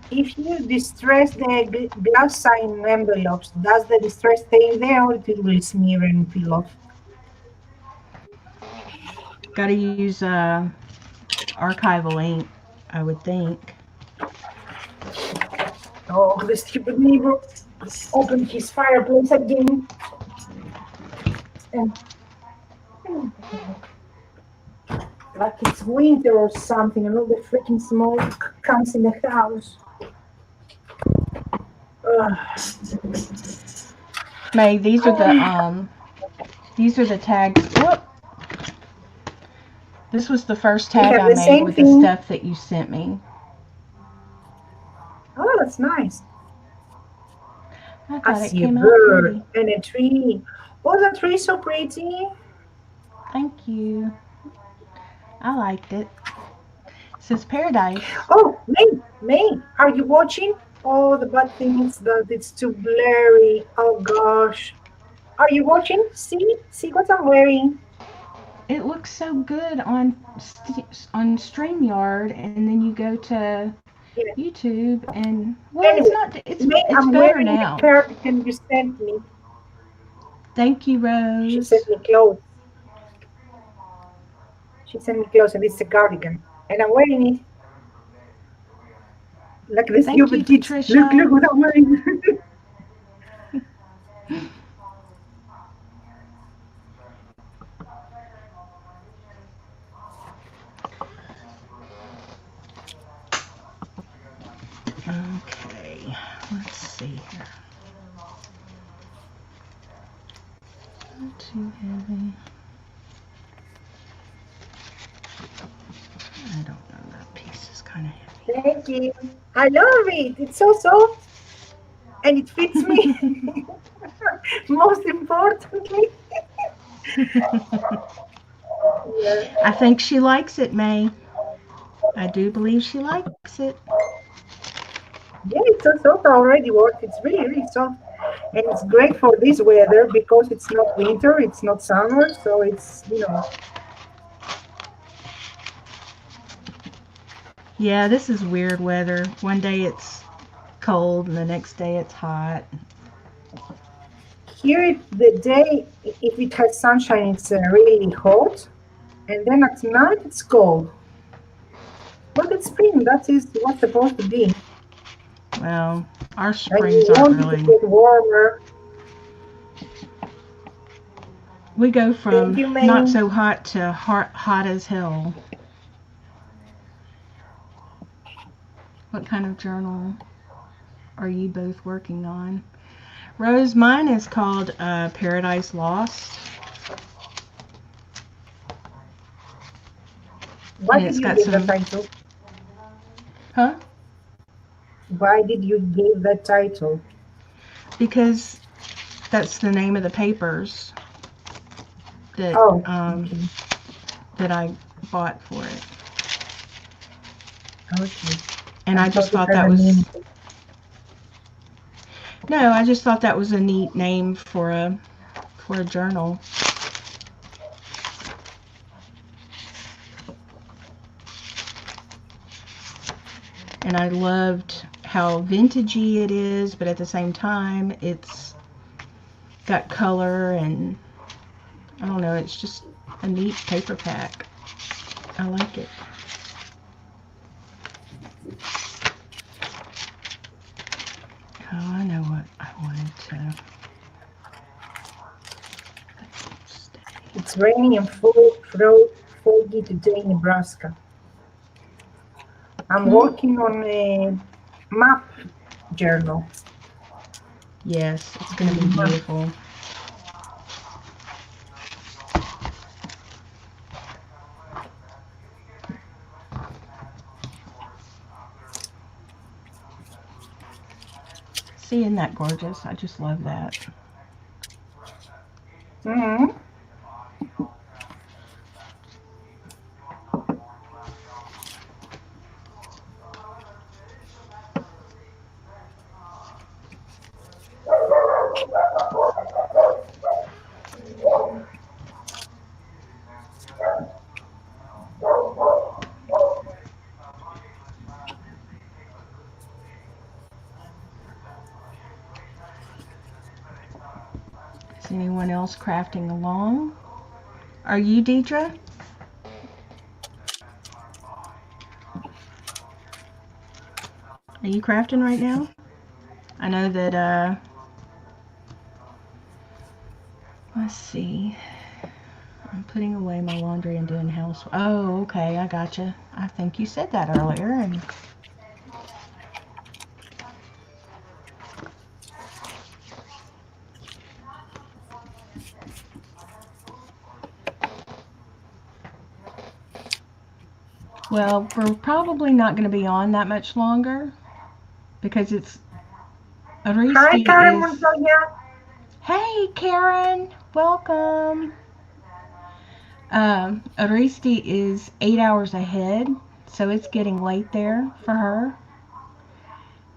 If you distress the glass sign envelopes, does the distress stay there or it will smear and peel off? Gotta use archival ink, I would think. Oh, the stupid neighbor opened his fireplace again. And like it's winter or something, and all the freaking smoke comes in the house. Ugh. May, these are the tags. Whoop. This was the first We tag have I the made same with the thing. stuff that you sent me. Oh, that's nice. I I thought it see a came out bird pretty. and a tree. Oh, the tree is so pretty. Thank you. I liked it. It says paradise. Oh, May, are you watching? Oh, the bad thing is that it's too blurry. Oh gosh. Are you watching? See what I'm wearing. It looks so good on StreamYard, and then you go to Yeah. YouTube, and well, it's Anyway, not. May, It's I'm better wearing the now. cardigan you sent me. Thank you, She Rose. sent me clothes. She sent me clothes, and it's a cardigan, and I'm wearing it like the Thank you, stupid kids. Look Patricia. what I'm wearing. Okay, let's see here. Not too heavy. I don't know. That piece is kind of Thank you. I love it. It's so soft, and it fits me. heavy. Most importantly. Yeah. I think she likes it, May. I do believe she likes it. Yeah, it's so soft. I already worked. It's really soft. And it's great for this weather because it's not winter, it's not summer, so it's. Yeah, this is weird weather. One day it's cold and the next day it's hot. Here, the day, if it has sunshine, it's really hot, and then at night it's cold. But it's spring, that is what's supposed to be. Well, our And you springs aren't want it to really. get warmer. We go Thank from you, not May. so hot to hot as hell. What kind of journal are you both working on? Rose, mine is called Paradise Lost. Why And did it's you got give the some. title? Huh? Why did you give that title? Because that's the name of the papers that Oh, um, okay. that I bought for it. Okay. And I I just thought it thought had that a was. meaning. No, I just thought that was a neat name for a journal. And I loved how vintagey it is, but at the same time, it's got color and I don't know, it's just a neat paper pack. I like it. Oh, I know what I wanted to. It's raining and foggy today in Nebraska. I'm Hmm? working on a map journal. Yes, it's going to be beautiful. See, isn't that gorgeous? I just love that. Mm-hmm. Is anyone else crafting along? Are you, Deidre? Are you crafting right now? I know that, let's see. I'm putting away my laundry and doing house. Oh, okay, I gotcha. I think you said that earlier. And well, we're probably not going to be on that much longer because it's Hi, Aristi Karen is. Montoya. Hey, Karen, welcome. Aristi is 8 hours ahead, so it's getting late there for her.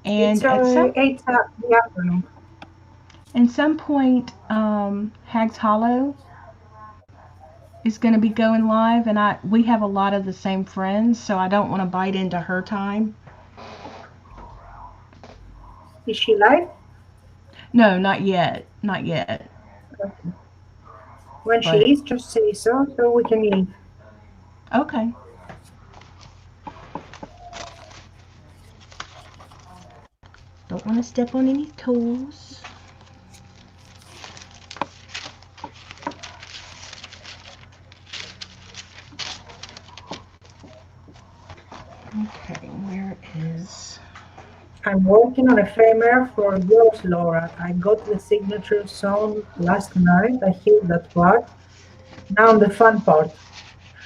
It's And at some 8 the afternoon. point, Hags Hollow is going to be going live, and we have a lot of the same friends, so I don't want to bite into her time. Is she live? No, not yet, not yet. Okay. When But she is, just say so we can leave. okay. Don't want to step on any toes. Okay, where is... I'm working on ephemera for yours, Laura. I got the signature song last night. I hit that part. Now the fun part.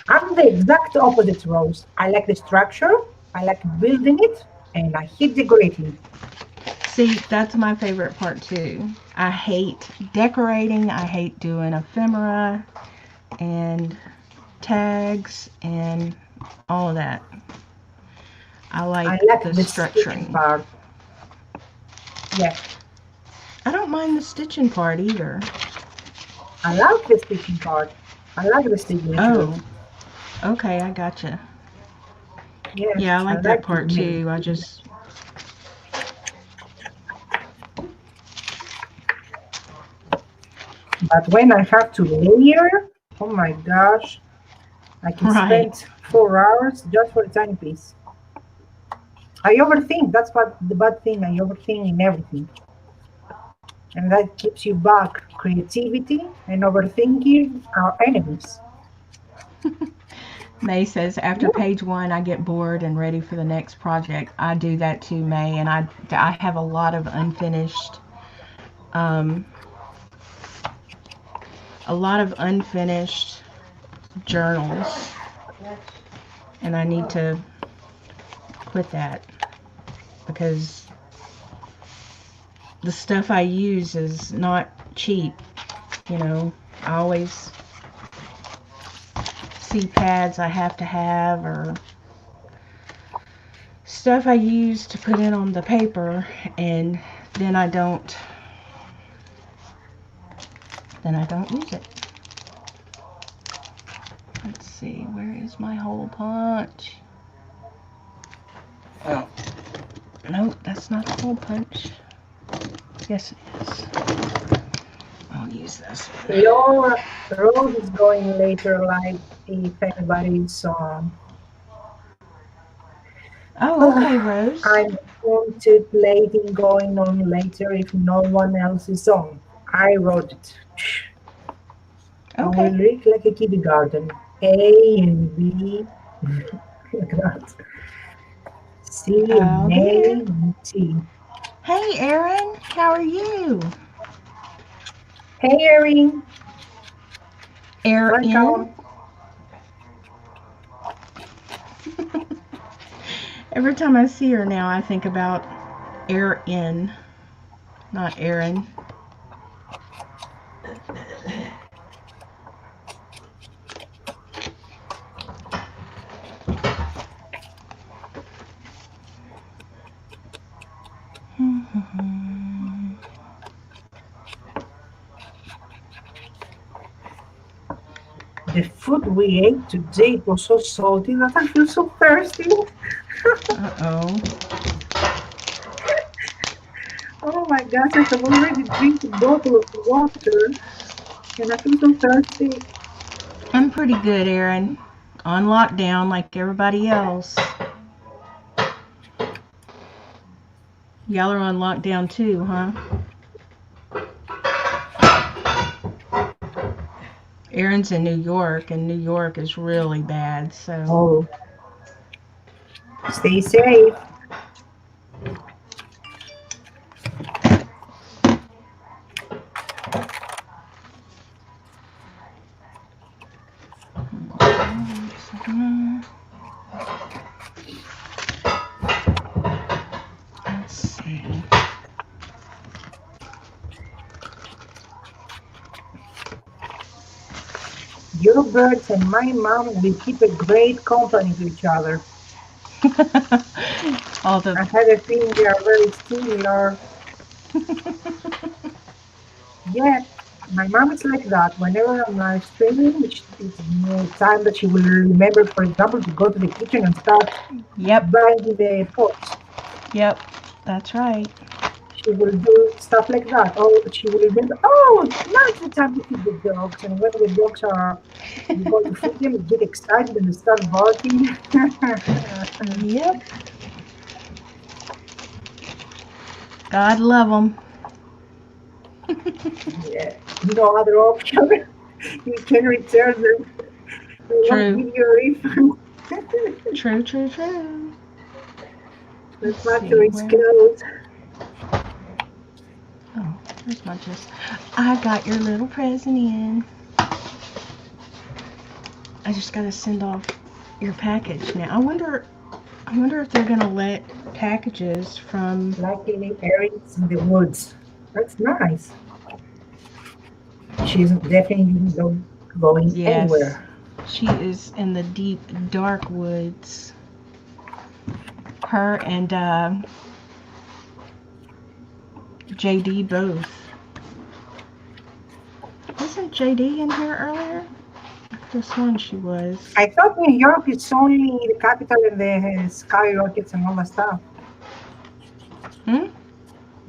I'm the exact opposite, Rose. I like the structure, I like building it, and I hate decorating. See, that's my favorite part too. I hate decorating. I hate doing ephemera and tags and all of that. I like the the stitching structuring. part. Yeah, I don't mind the stitching part either. I like the stitching part. I like the signature. Oh, okay, I gotcha. Yes, Yeah, I like that to part make. too. I just... But when I have to layer, oh my gosh, I can Right. spend 4 hours just for a tiny piece. I overthink. That's what the bad thing. I overthink in everything. And that keeps you back. Creativity and overthinking are enemies. May says, after Yeah. page one, I get bored and ready for the next project. I do that too, May, and I have a lot of um, unfinished journals, and I need to quit that because the stuff I use is not cheap. You know, I always see pads I have to have or stuff I use to put in on the paper, and then I don't use it. Let's see, where is my hole punch? Oh, nope, that's not a hole punch. Yes, it is. I'll use this one. Laura Rose is going later, like if anybody's Oh, okay, Rose. I'm contemplating going on later if no one else is on. I wrote it. I will Okay. read like a kindergarten. A and B, like that. C I'll and be A there. and T. Hey, Erin, how are you? Hey, Erin. Erin. Welcome. Every time I see her now, I think about Erin, not Erin. The food we ate today was so salty that I feel so thirsty. Uh-oh. Oh my gosh, I have already drank a bottle of water and I feel so thirsty. I'm pretty good, Aaron. On lockdown like everybody else. Y'all are on lockdown too, huh? Aaron's in New York, and New York is really bad, so. Oh, stay safe. Let's see. Your birds and my mom will keep a great company to each other. All the I had a feeling they are very similar. Yeah, my mom is like that. Whenever I'm live streaming, which is the time that she will remember, for example, to go to the kitchen and start Yep, banging the pots. yep, that's right. She will do stuff like that. Oh, she will remember, oh, now it's the time to feed the dogs. And when the dogs are, you go to feed them, you get excited and they start barking. Yep. God love them. Yeah, no other option. You can return them. They won't True, give you a refund. true, true, true. The Let's see factory is where. closed. Oh, there's my just. I got your little present in. I just gotta send off your package now. I wonder if they're gonna let packages from. Luckily, Eric's in the woods. That's nice. She's definitely not going Yes, anywhere. she is in the deep, dark woods. Her and JD both. Wasn't JD in here earlier? I could have sworn she was. I thought New York is only the capital and the skyrockets and all that stuff. Hmm?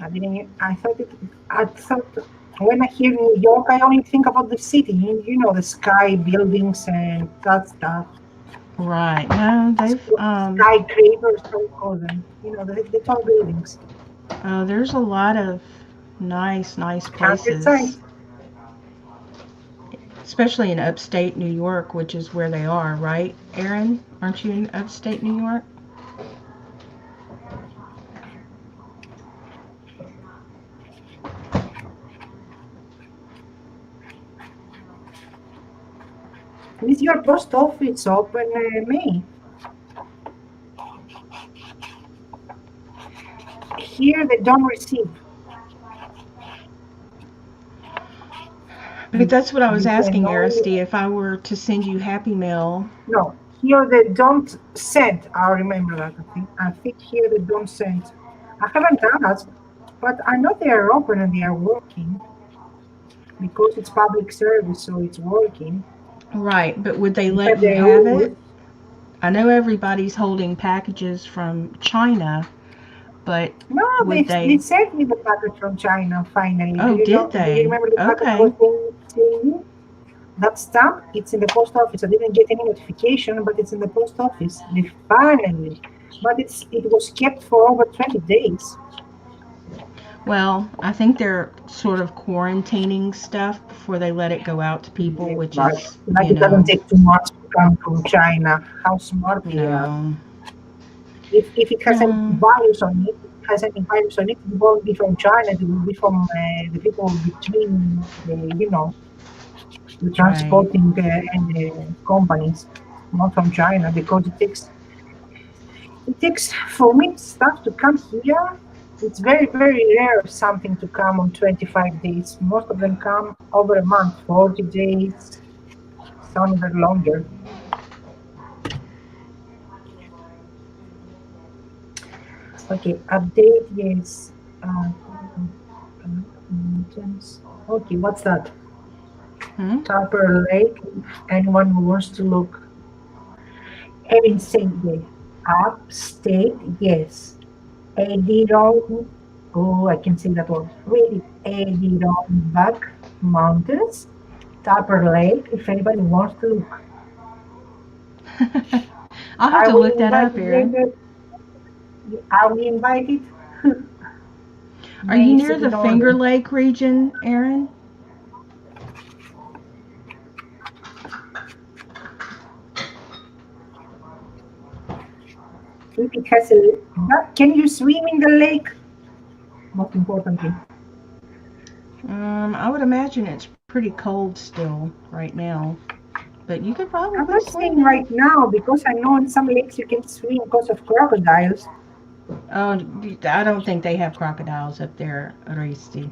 I didn't. I thought it. I thought when I hear New York, I only think about the city. You know, the sky buildings and that stuff. Right. No, they've Skyscrapers, how we call them. You know, the tall buildings. there's a lot of nice Countryside. places, especially in upstate New York, which is where they are, right? Aaron, aren't you in upstate New York? Is your post office open, May? Here they don't receive. But that's what I was You can asking only Aristi. If I were to send you Happy Mail, no. Here they don't send. I remember that. I think here they don't send. I haven't asked, but I know they are open and they are working because it's public service, so it's working. right? But would they We let have you the have rules. it? I know everybody's holding packages from China, but No, they, would they they? sent me the package from China finally. Do Oh, you know? did Do you they? remember the package I was Okay. telling you? That stamp, it's in the post office. I didn't get any notification, but it's in the post office. They finally, but it was kept for over 20 days. Well, I think they're sort of quarantining stuff before they let it go out to people, Yeah, which right. is, Like it doesn't take too much to come from China. How smart they are. no. If it has any No. virus on it, it won't be from China. It will be from the people between the Right. transporting and the companies, not from China, because it takes for me stuff to come here. It's very, very rare something to come on 25 days. Most of them come over a month, 40 days, some even longer. Okay, update, yes. Okay, what's that? Hmm? Tarper Lake. Anyone who wants to look. Erin said yes. Upstate, yes. AD Road, Oh, I can see that one. Really, Adirondack Mountains, Tupper Lake, if anybody wants to look. I'll have Are to we look that up, invited Erin. later? Are we invited? Are you May near sit the in Finger order. Lake region, Erin? If it has a, but can you swim in the lake? Most importantly. I would imagine it's pretty cold still right now, but you could I'm probably not swim saying in it. right now because I know in some lakes you can swim because of crocodiles. Oh, I don't think they have crocodiles up there, Aristi.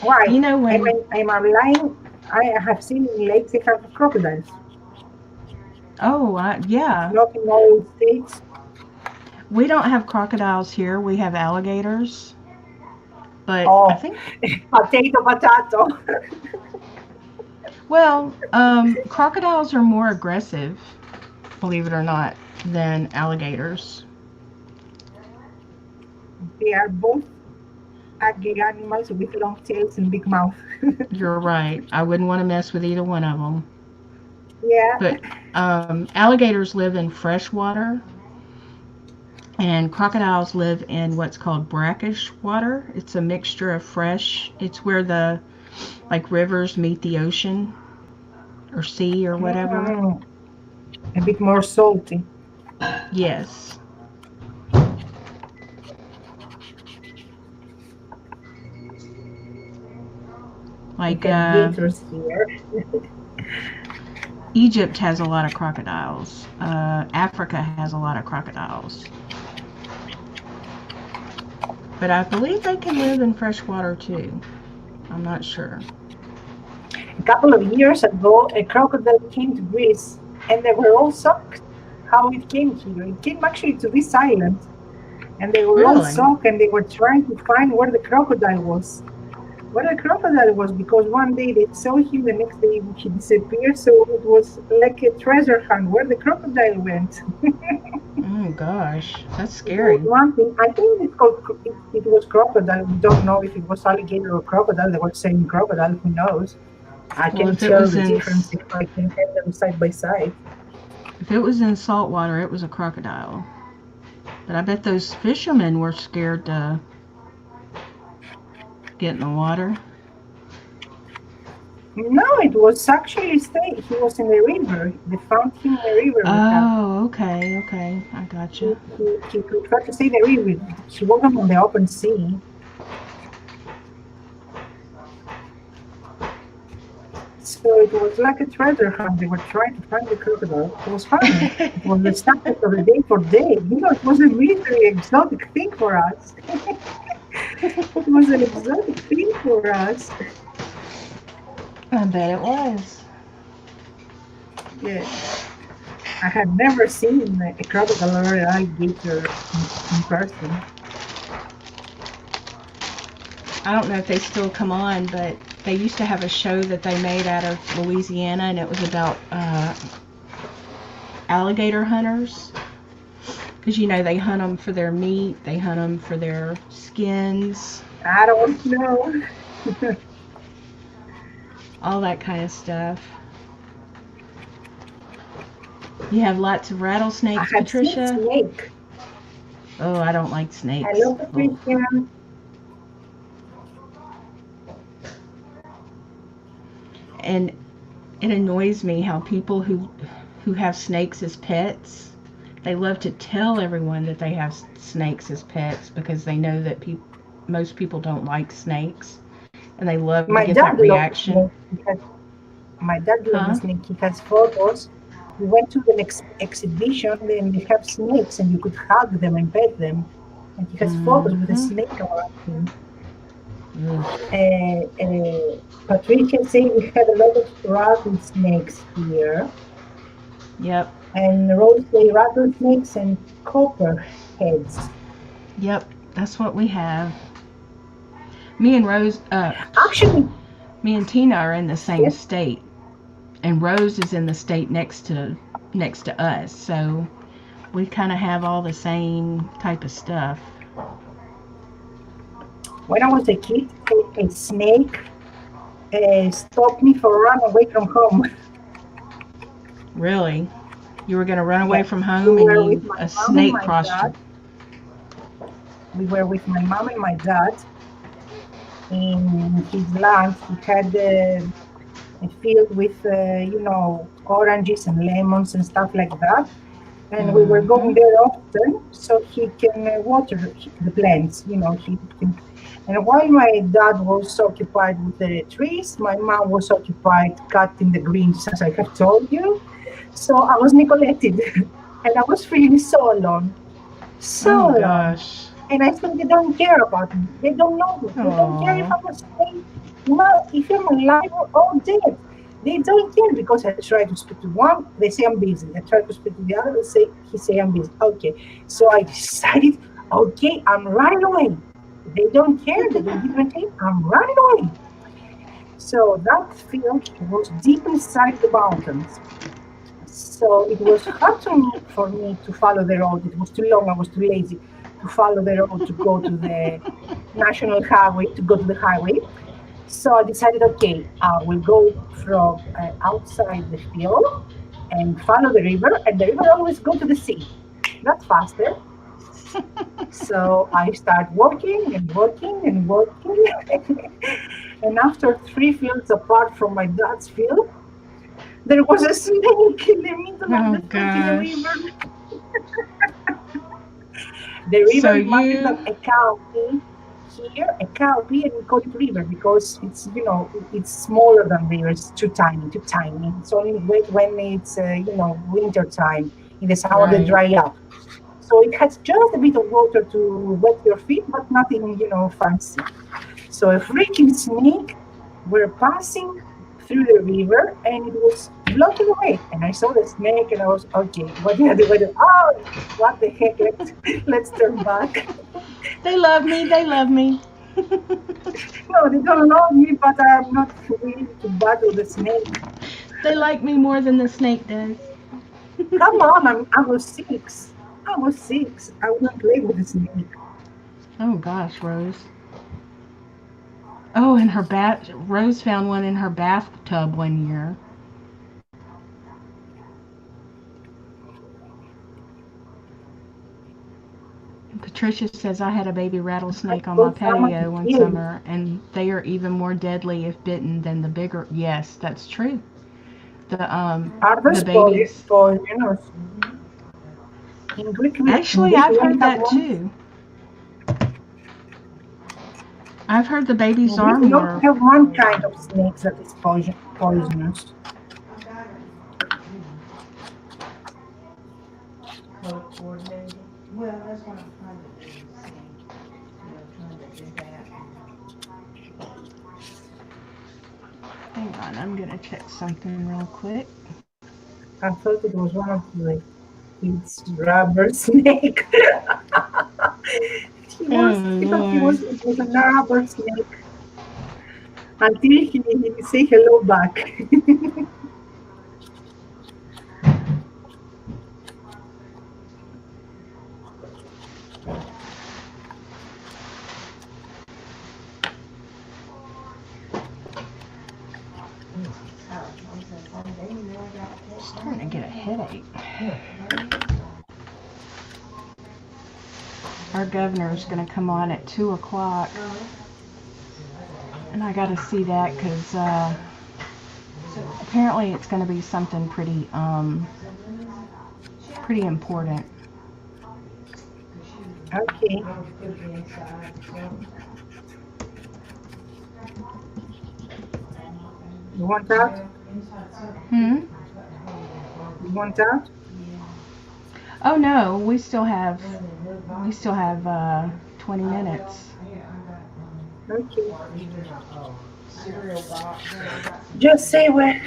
Why? You know when? I'm lying. I have seen in lakes they have crocodiles. Oh, It's yeah. not in all states. We don't have crocodiles here. We have alligators, but I Oh, think, potato, potato. well, crocodiles are more aggressive, believe it or not, than alligators. They are both ugly animals with long tails and big mouth. You're right. I wouldn't want to mess with either one of them. Yeah. But alligators live in fresh water, and crocodiles live in what's called brackish water. It's a mixture of fresh. It's where the like rivers meet the ocean or sea or whatever. Mm, a bit more salty. Yes. We Like have gators here. Egypt has a lot of crocodiles. Africa has a lot of crocodiles. But I believe they can live in fresh water too. I'm not sure. A couple of years ago, a crocodile came to Greece and they were all shocked how it came here. It came actually to this island and they were all Really? shocked and they were trying to find where the crocodile was. Where the crocodile was because one day they saw him, the next day he disappeared. So it was like a treasure hunt where the crocodile went. Oh gosh, that's It was scary. one thing. I think it was crocodile. We don't know if it was alligator or crocodile. They were saying crocodile. Who knows? I Well, can tell the difference if I can have them side by side. if it was in salt water, it was a crocodile. But I bet those fishermen were scared to get in the water. No, it was actually stay. He was in the river. They found him in the river with that. Oh, okay, okay, I gotcha. He preferred to stay in the river. He wasn't on the open sea. So it was like a treasure hunt. They were trying to find the crocodile. It was fun. It was the subject of the day for day. It was a really exotic thing for us. It was an exotic thing for us. I bet it was. Yeah. I had never seen a crocodile or an alligator in person. I don't know if they still come on, but they used to have a show that they made out of Louisiana, and it was about alligator hunters. Because you know they hunt them for their meat, they hunt them for their skins, I don't know. all that kind of stuff. You have lots of I rattlesnakes, had seen Patricia. snake. Oh, I don't like snakes. Hello, Oh. Patricia. And it annoys me how people who have snakes as pets, they love to tell everyone that they have snakes as pets because they know that most people don't like snakes, and they love to My get that dad loves reaction. snake. My dad loves Huh? snake. He has photos. We went to the next exhibition and they have snakes and you could hug them and pet them. And he has photos with a Mm-hmm. snake around him. Ugh. Patricia said we had a lot of rattlesnakes here. Yep. And Rose say rattlesnakes and copperheads. Yep. That's what we have. Me and Rose, Actually, me and Tina are in the same yes, state, and Rose is in the state next to us. So We kind of have all the same type of stuff. When I was a kid, a snake stopped me for run away from home. Really? You were going to run away Yeah, from we home and were with my a mom and snake my crossed dad. you. We were with my mom and my dad in his land. He had a field with, oranges and lemons and stuff like that. And we were going Mm-hmm. there often so he can water the plants. He can. And while my dad was occupied with the trees, my mom was occupied cutting the greens, as I have told you. So I was neglected, and I was feeling so alone, Oh, so alone. gosh. And I think they don't care about me. They don't know me. They don't care if Oh. I'm staying, well, if I'm alive or dead. They don't care because I try to speak to one, they say I'm busy. I try to speak to the other, he say I'm busy. Okay, so I decided, okay, I'm running away. They don't care. They don't give a damn. I'm running away. So that field was deep inside the mountains. So it was hard for me to follow the road. It was too long. I was too lazy to follow the road to go to the national highway, to go to the highway. So I decided, okay, I will go from outside the field and follow the river, and the river always go to the sea. That's faster. So I start walking and walking and walking. And after 3 fields apart from my dad's field, there was a snake in the middle of Oh, the freaking gosh. river. The So river, imagine that you. a cow pee here, a cow pee, and we call it river because it's smaller than river. It's too tiny, too tiny. It's only wet when it's winter time. In the summer they Right. dry up. So it has just a bit of water to wet your feet, but nothing fancy. So a freaking snake were passing through the river and it was blocking the way. And I saw the snake and I was, okay, what do I do? What do I do? Oh, what the heck? Let's turn back. They love me. They love me. No, they don't love me, but I'm not willing to battle the snake. They like me more than the snake does. Come on, I was 6. I was 6. I wouldn't play with the snake. Oh, gosh, Rose. Oh, and her bath. Rose found one in her bathtub one year. And Patricia says I had a baby I rattlesnake on my told someone to patio one kill it. summer, and they are even more deadly if bitten than the bigger. Yes, that's true. Are The those babies. poisonous? In Actually, Greek, I've we only heard have that one. too. I've heard the babies In are Greek, we only more. have one kind of snakes that is poisonous. Hang on, I'm gonna check something real quick. I thought it was one of the kids' rubber snake. Oh He thought Lord. it was a rubber snake until he say hello back. Starting to get a headache. Our governor's gonna come on at 2 o'clock, and I gotta see that because apparently it's gonna be something pretty important. Okay. You want out? Hmm. You want out? Oh no, we still have 20 minutes. Okay. Just say when.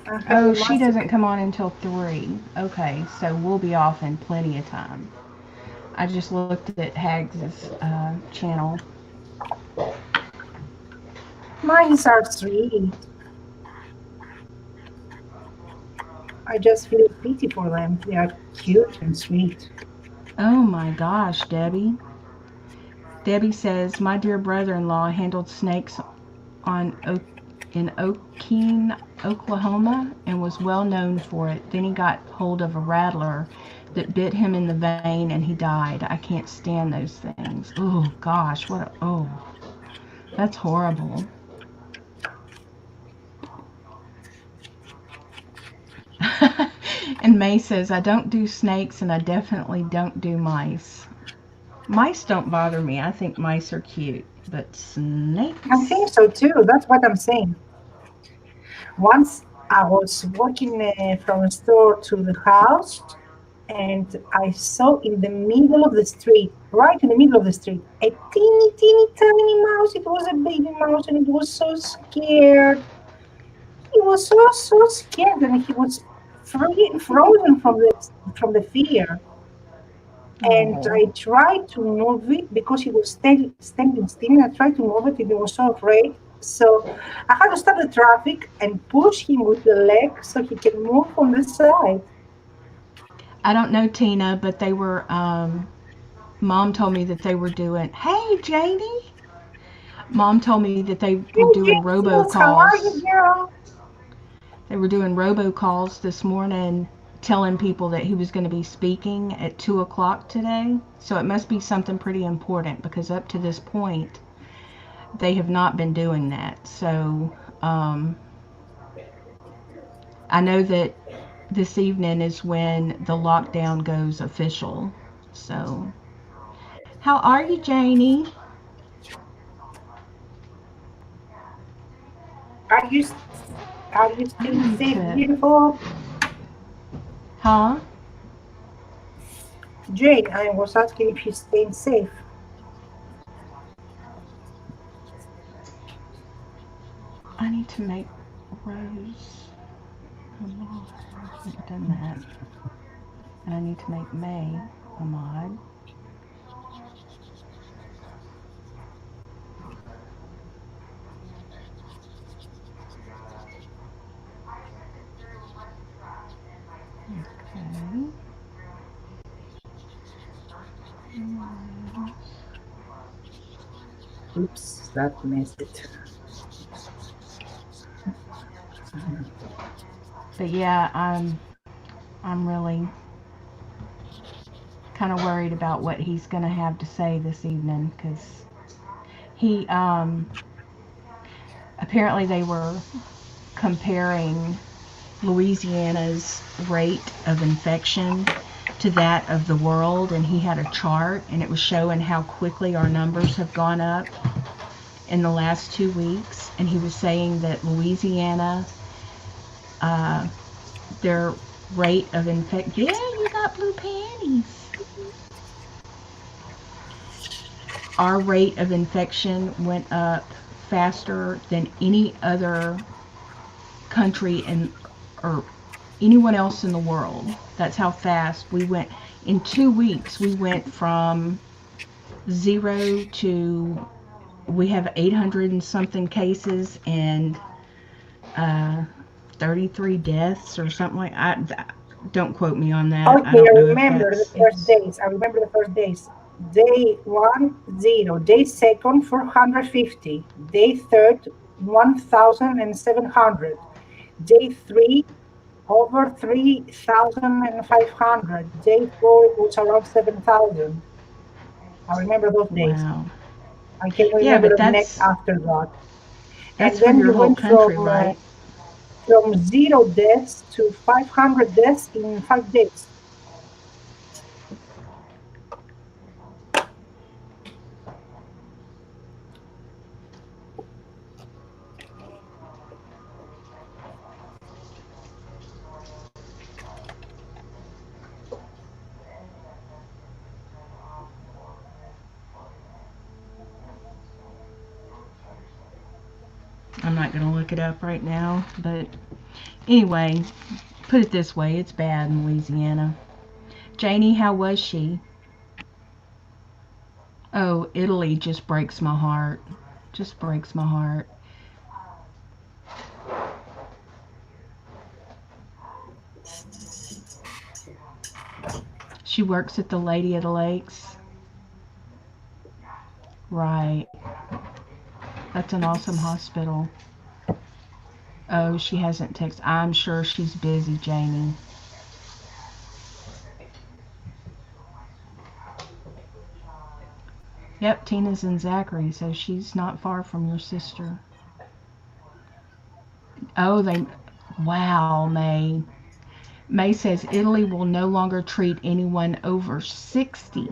I have a Oh, she doesn't massive. come on until 3. Okay, so we'll be off in plenty of time. I just looked at Hags's channel. Mine are 3. I just feel pity for them. They are cute and sweet. Oh my gosh, Debbie. Debbie says, my dear brother-in-law handled snakes on in Okeen, Oklahoma, and was well known for it. Then he got hold of a rattler that bit him in the vein and he died. I can't stand those things. Oh gosh, that's horrible. And May says, I don't do snakes and I definitely don't do mice. Mice don't bother me. I think mice are cute. But I think snakes? so too. That's what I'm saying. Once I was walking from a store to the house, and I saw in the middle of the street, right in the middle of the street, a teeny, teeny, tiny mouse. It was a baby mouse, and it was so scared. He was so scared, and he was frozen from the fear. And Oh, I tried to move it because he was standing still. And I tried to move it, and he was so afraid. So I had to stop the traffic and push him with the leg so he can move on the side. I don't know, Tina, but they were, Mom told me that they were doing, hey, Janie. Mom told me that they were Hey, doing Jesus, how are you, robocalls. girl? They were doing robocalls this morning telling people that he was going to be speaking at 2 o'clock today. So it must be something pretty important because up to this point, they have not been doing that. So um, I know that this evening is when the lockdown goes official. So, how are you, Janie? Are you are you I staying need safe, to, beautiful? huh? Jane, I was asking if you're staying safe. I need to make Rose a mod. I haven't done that. And I need to make May a mod. Okay. Oops, that messed it. But yeah, I'm really kind of worried about what he's going to have to say this evening because he apparently they were comparing Louisiana's rate of infection to that of the world, and he had a chart and it was showing how quickly our numbers have gone up in the last 2 weeks. And he was saying that Louisiana, uh, their rate of infection, yeah, you got blue panties. Our rate of infection went up faster than any other country in or anyone else in the world. That's how fast we went. In 2 weeks, we went from zero to we have 800 and something cases and uh, 33 deaths or something like that. Don't quote me on that. I Okay, don't I know if remember the that's first days. I remember the first days. Day one, 0. Day second, 450. Day third, 1,700. Day three, over 3,500. Day four, it was around 7,000. I remember those days. wow. I can Yeah, remember but the next after that. that's And for then your you whole went country, right? from 0 deaths to 500 deaths in 5 days. I'm not going to look it up right now, but anyway, put it this way, it's bad in Louisiana. Janie, how was she? Oh, Italy just breaks my heart. Just breaks my heart. She works at the Lady of the Lakes. Right. That's an awesome hospital. Oh, she hasn't texted. I'm sure she's busy, Jamie. Yep, Tina's in Zachary, so she's not far from your sister. Oh, they. Wow, May. May says Italy will no longer treat anyone over 60.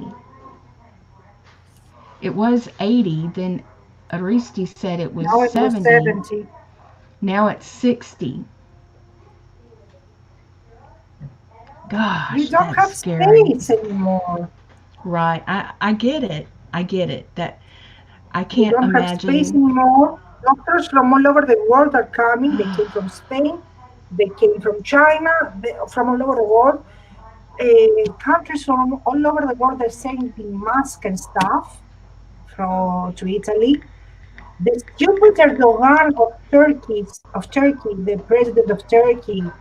It was 80, then Aristi said it was Now it was 70. 70. Now it's 60. You Gosh, don't that's have scary. space anymore. Right. I get it. I get it. That I They can't don't have space imagine. anymore. Doctors from all over the world are coming. They came from Spain. They came from China. From all over the world. Countries from all over the world are sending masks and stuff to Italy. The stupid Erdogan of Turkey, the president of Turkey,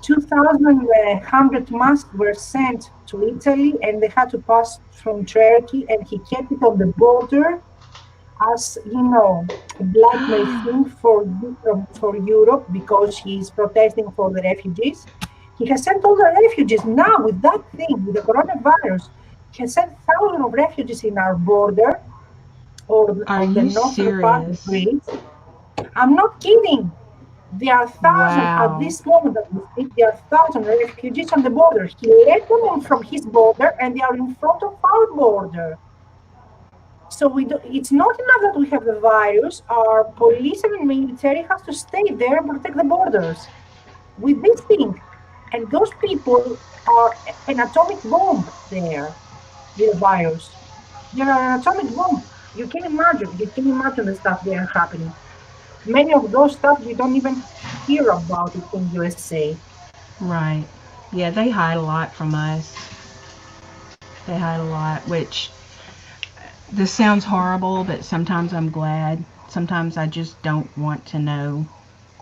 2,100 masks were sent to Italy and they had to pass from Turkey, and he kept it on the border as a blackmail thing for Europe because he's protesting for the refugees. He has sent all the refugees now with that thing, with the coronavirus. He has sent thousands of refugees in our border or Are on the you northern part of serious? Greece. I'm not kidding. There are thousands at Wow. this moment that we speak. There are thousands of refugees on the border. He let them in from his border, and they are in front of our border. So it's not enough that we have the virus. Our police and military has to stay there and protect the borders with this thing. And those people are an atomic bomb there, the virus. They are an atomic bomb. You can imagine. You can imagine the stuff they are happening. Many of those stuff we don't even hear about it in USA. Right. Yeah, they hide a lot from us. They hide a lot, which this sounds horrible, but sometimes I'm glad. Sometimes I just don't want to know,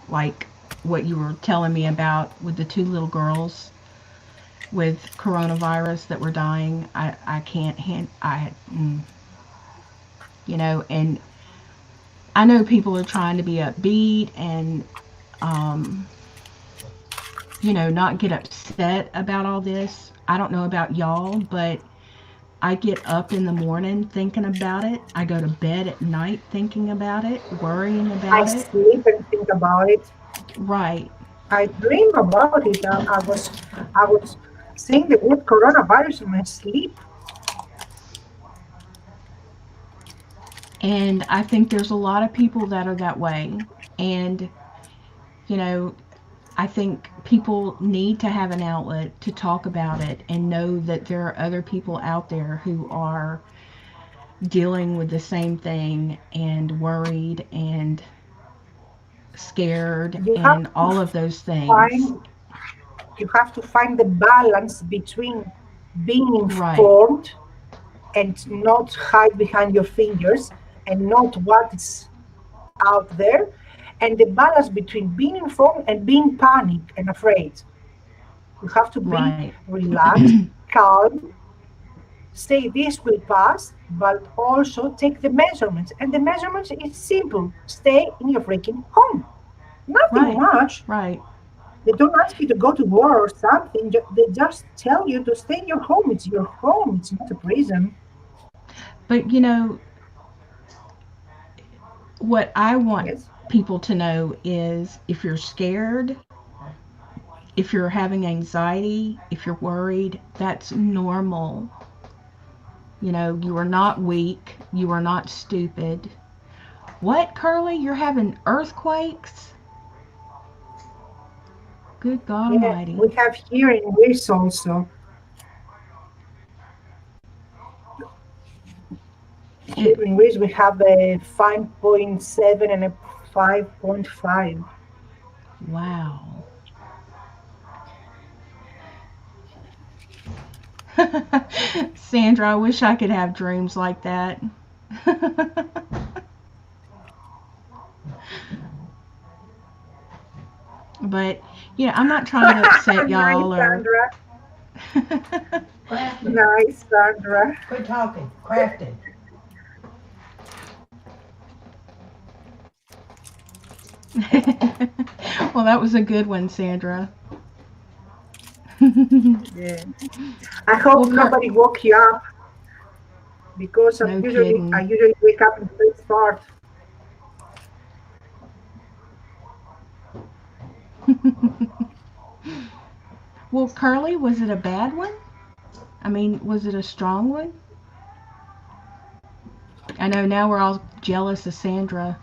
like what you were telling me about with the two little girls with coronavirus that were dying. I can't and I know people are trying to be upbeat and um, not get upset about all this. I don't know about y'all, but I get up in the morning thinking about it. I go to bed at night thinking about it, worrying I about it. sleep and think about it. Right. I dream about it. I was saying the word coronavirus in my sleep. And I think there's a lot of people that are that way. And, you know, I think people need to have an outlet to talk about it and know that there are other people out there who are dealing with the same thing and worried and scared You have and to all of those things. find you have to find the balance between being Right, informed and not hide behind your fingers and not what is out there, and the balance between being informed and being panicked and afraid. You have to be right, relaxed, calm, say this will pass, but also take the measurements. And the measurements is simple: stay in your freaking home. Nothing right, much. right. They don't ask you to go to war or something. They just tell you to stay in your home. It's your home. It's not a prison. But what I want Yes. people to know is if you're scared, if you're having anxiety, if you're worried, that's normal. You are not weak. You are not stupid. What, Curly? You're having earthquakes? Good God Yeah, Almighty. we have here in Greece also. Here It, in Greece, we have a 5.7 and a 5.5. wow. Sandra, I wish I could have dreams like that. But, I'm not trying to upset Nice, y'all or Sandra. Crafted. Nice, Sandra. Quit talking. Crafted. Well, that was a good one, Sandra. Yeah. I hope Well, nobody woke you up because no I kidding. usually wake up in the first part. Well, Curly, was it a bad one? I mean, was it a strong one? I know now we're all jealous of Sandra.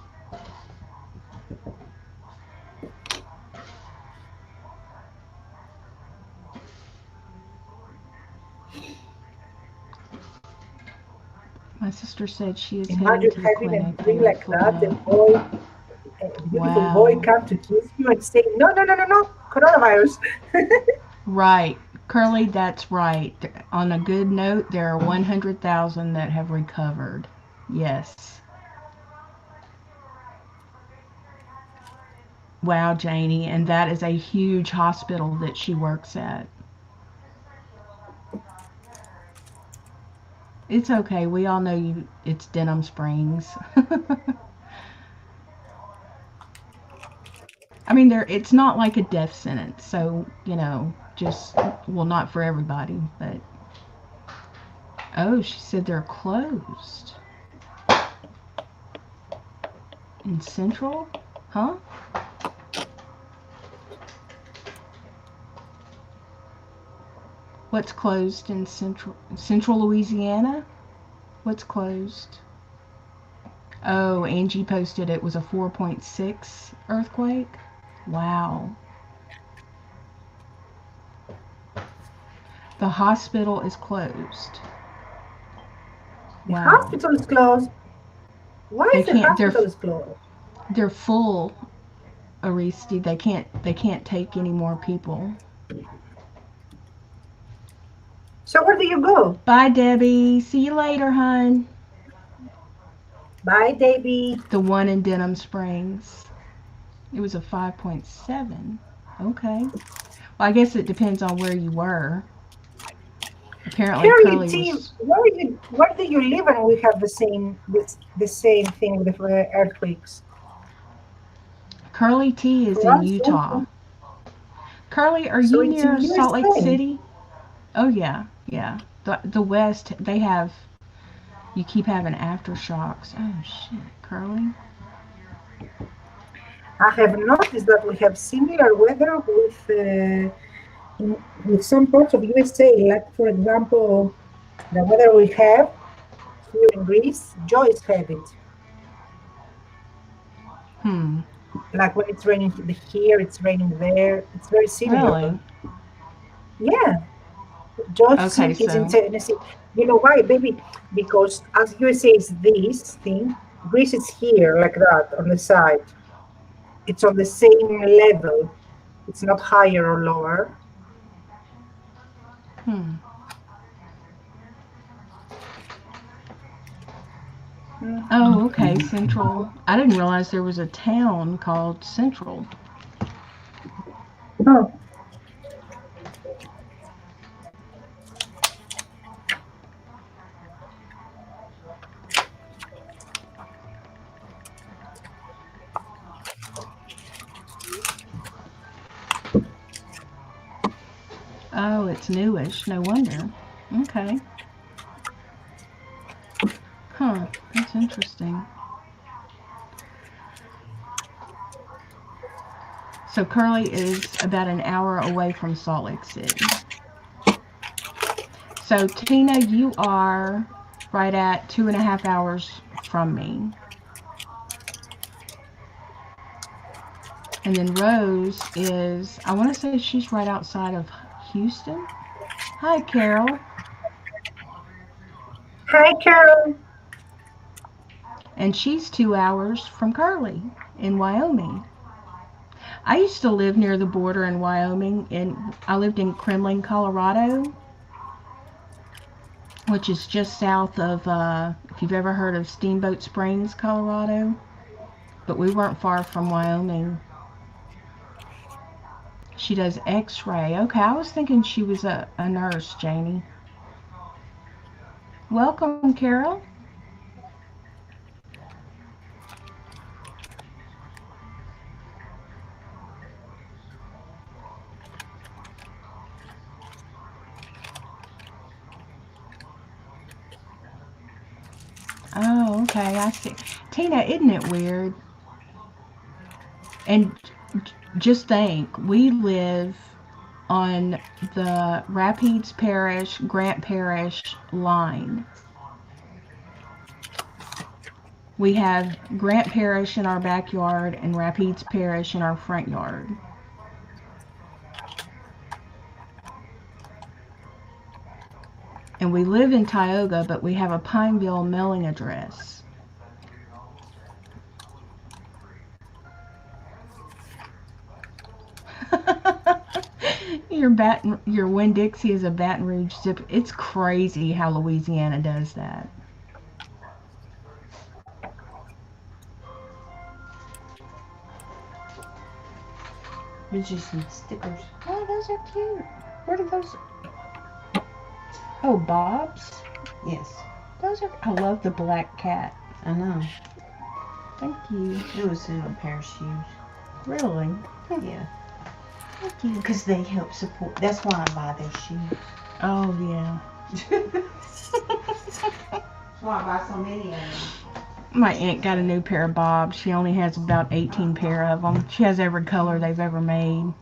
My sister said she is heading Imagine to the having a clinic. They dream are like full that. up. A beautiful boy Wow. come to kiss you and say, no, no, no, no, no, coronavirus. Right. Curly, that's right. On a good note, there are 100,000 that have recovered. Yes. Wow, Janie. And that is a huge hospital that she works at. It's okay. We all know you. It's Denham Springs. I mean, it's not like a death sentence, so just well, not for everybody, but oh, she said they're closed in Central, huh? What's closed in Central Louisiana? What's closed? Oh, Angie posted it was a 4.6 earthquake. Wow. The hospital is closed. The Wow. hospital is closed. Why They is the can't. hospital is closed? They're full, Aristi. They can't take any more people. So where do you go? Bye, Debbie. See you later, hun. Bye, Debbie. The one in Denham Springs. It was a 5.7. Okay. Well, I guess it depends on where you were. Apparently, Harry Curly team, was. where do you live and we have the same thing with the earthquakes? Curly T is in France Utah. also. Curly, are So you it's in near Salt Lake USA. City? Oh yeah, yeah. The West, they have. You keep having aftershocks. Oh shit, Curly. I have noticed that we have similar weather with some parts of USA, like for example, the weather we have here in Greece. Joyce have it. Hmm. Like when it's raining here, it's raining there. It's very similar. Really? Yeah, Joyce Okay, is in so. Tennessee. You know why, baby? Because as USA is this thing, Greece is here like that on the side. It's on the same level. It's not higher or lower. Hmm. Oh, okay. Central. I didn't realize there was a town called Central. Oh, Oh, it's newish. No wonder. Okay. Huh. That's interesting. So Curly is about an hour away from Salt Lake City. So Tina, you are right at 2.5 hours from me. And then Rose is, I want to say she's right outside of Houston. Hi, Carol. hi, Carol. And she's 2 hours from Curly in Wyoming. I used to live near the border in Wyoming, and I lived in Kremling, Colorado, which is just south of, if you've ever heard of Steamboat Springs, Colorado. But we weren't far from Wyoming. She does x-ray. Okay, I was thinking she was a nurse, Janie. Welcome, Carol. Oh, okay, I see. Tina, isn't it weird? And just think, we live on the Rapides Parish, Grant Parish line. We have Grant Parish in our backyard and Rapides Parish in our front yard. And we live in Tioga, but we have a Pineville mailing address. Your Winn-Dixie is a Baton Rouge zip. It's crazy how Louisiana does that. There's just some stickers. Oh, those are cute. Where did those? Oh, Bob's. Yes. Those are. I love the black cat. I know. Thank you. It was in a pair of shoes. Really? Yeah. Thank you. Because they help support. That's why I buy their shoes. Oh yeah. That's why I buy so many of them. My aunt got a new pair of Bob's. She only has about 18 pair of them. She has every color they've ever made,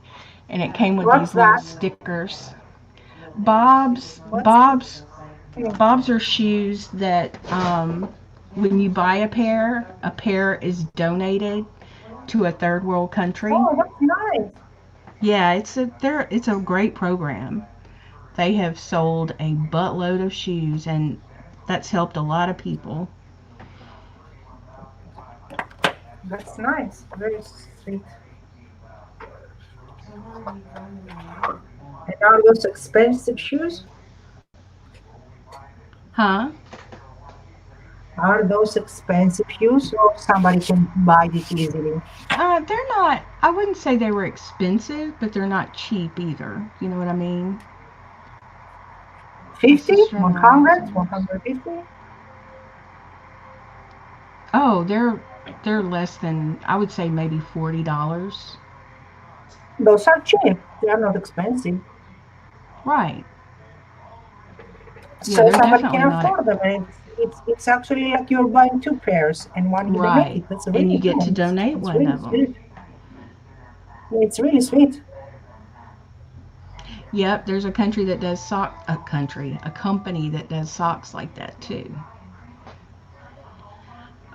and it came with What's these little that? stickers. Bob's. Bob's are shoes that when you buy a pair is donated to a third world country. Oh, that's nice. Yeah, it's a great program. They have sold a buttload of shoes, and that's helped a lot of people. That's nice. Very sweet. And are those expensive shoes? Huh? Are those expensive shoes or somebody can buy it easily? They're not. I wouldn't say they were expensive, but they're not cheap either. You know what I mean? 50? sister-in-law 100? 150? Oh, they're less than, I would say, maybe $40. Those are cheap. They are not expensive. Right. Yeah, So they're somebody definitely can not. afford them. And it's actually like you're buying two pairs and one you donate Right. it. That's And really you get to nice. donate It's one really of them. sweet. It's really sweet. Yep, there's a country that does a company that does socks like that too.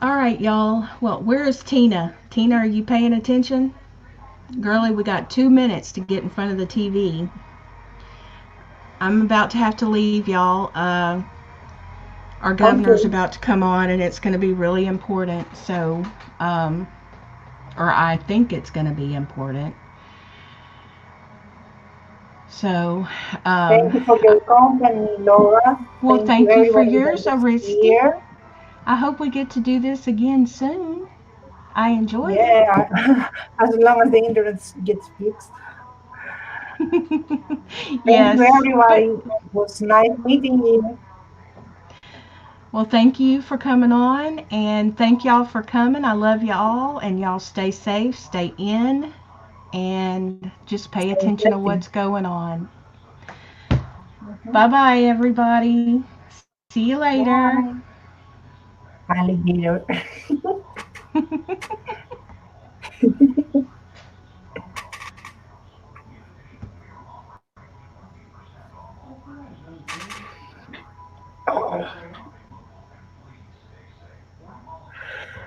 All right, y'all. Well, where is Tina? Tina, are you paying attention? Girlie, we got 2 minutes to get in front of the TV. I'm about to have to leave, y'all. Our governor's Okay. about to come on, and it's going to be really important. So, or I think it's going to be important. So, Thank you for your company, Laura. well, Thank you thank you for everybody that yours, was Aristi. here. I hope we get to do this again soon. I enjoyed it. Yeah, as long as the internet gets fixed. Thank you, Yes, everybody. but It was nice meeting you. well, thank you for coming on, and thank y'all for coming. I love y'all, and y'all stay safe, stay in, and just pay Stay attention to healthy. what's going on. Mhm. Bye bye, everybody. See you later. Bye. Alligator.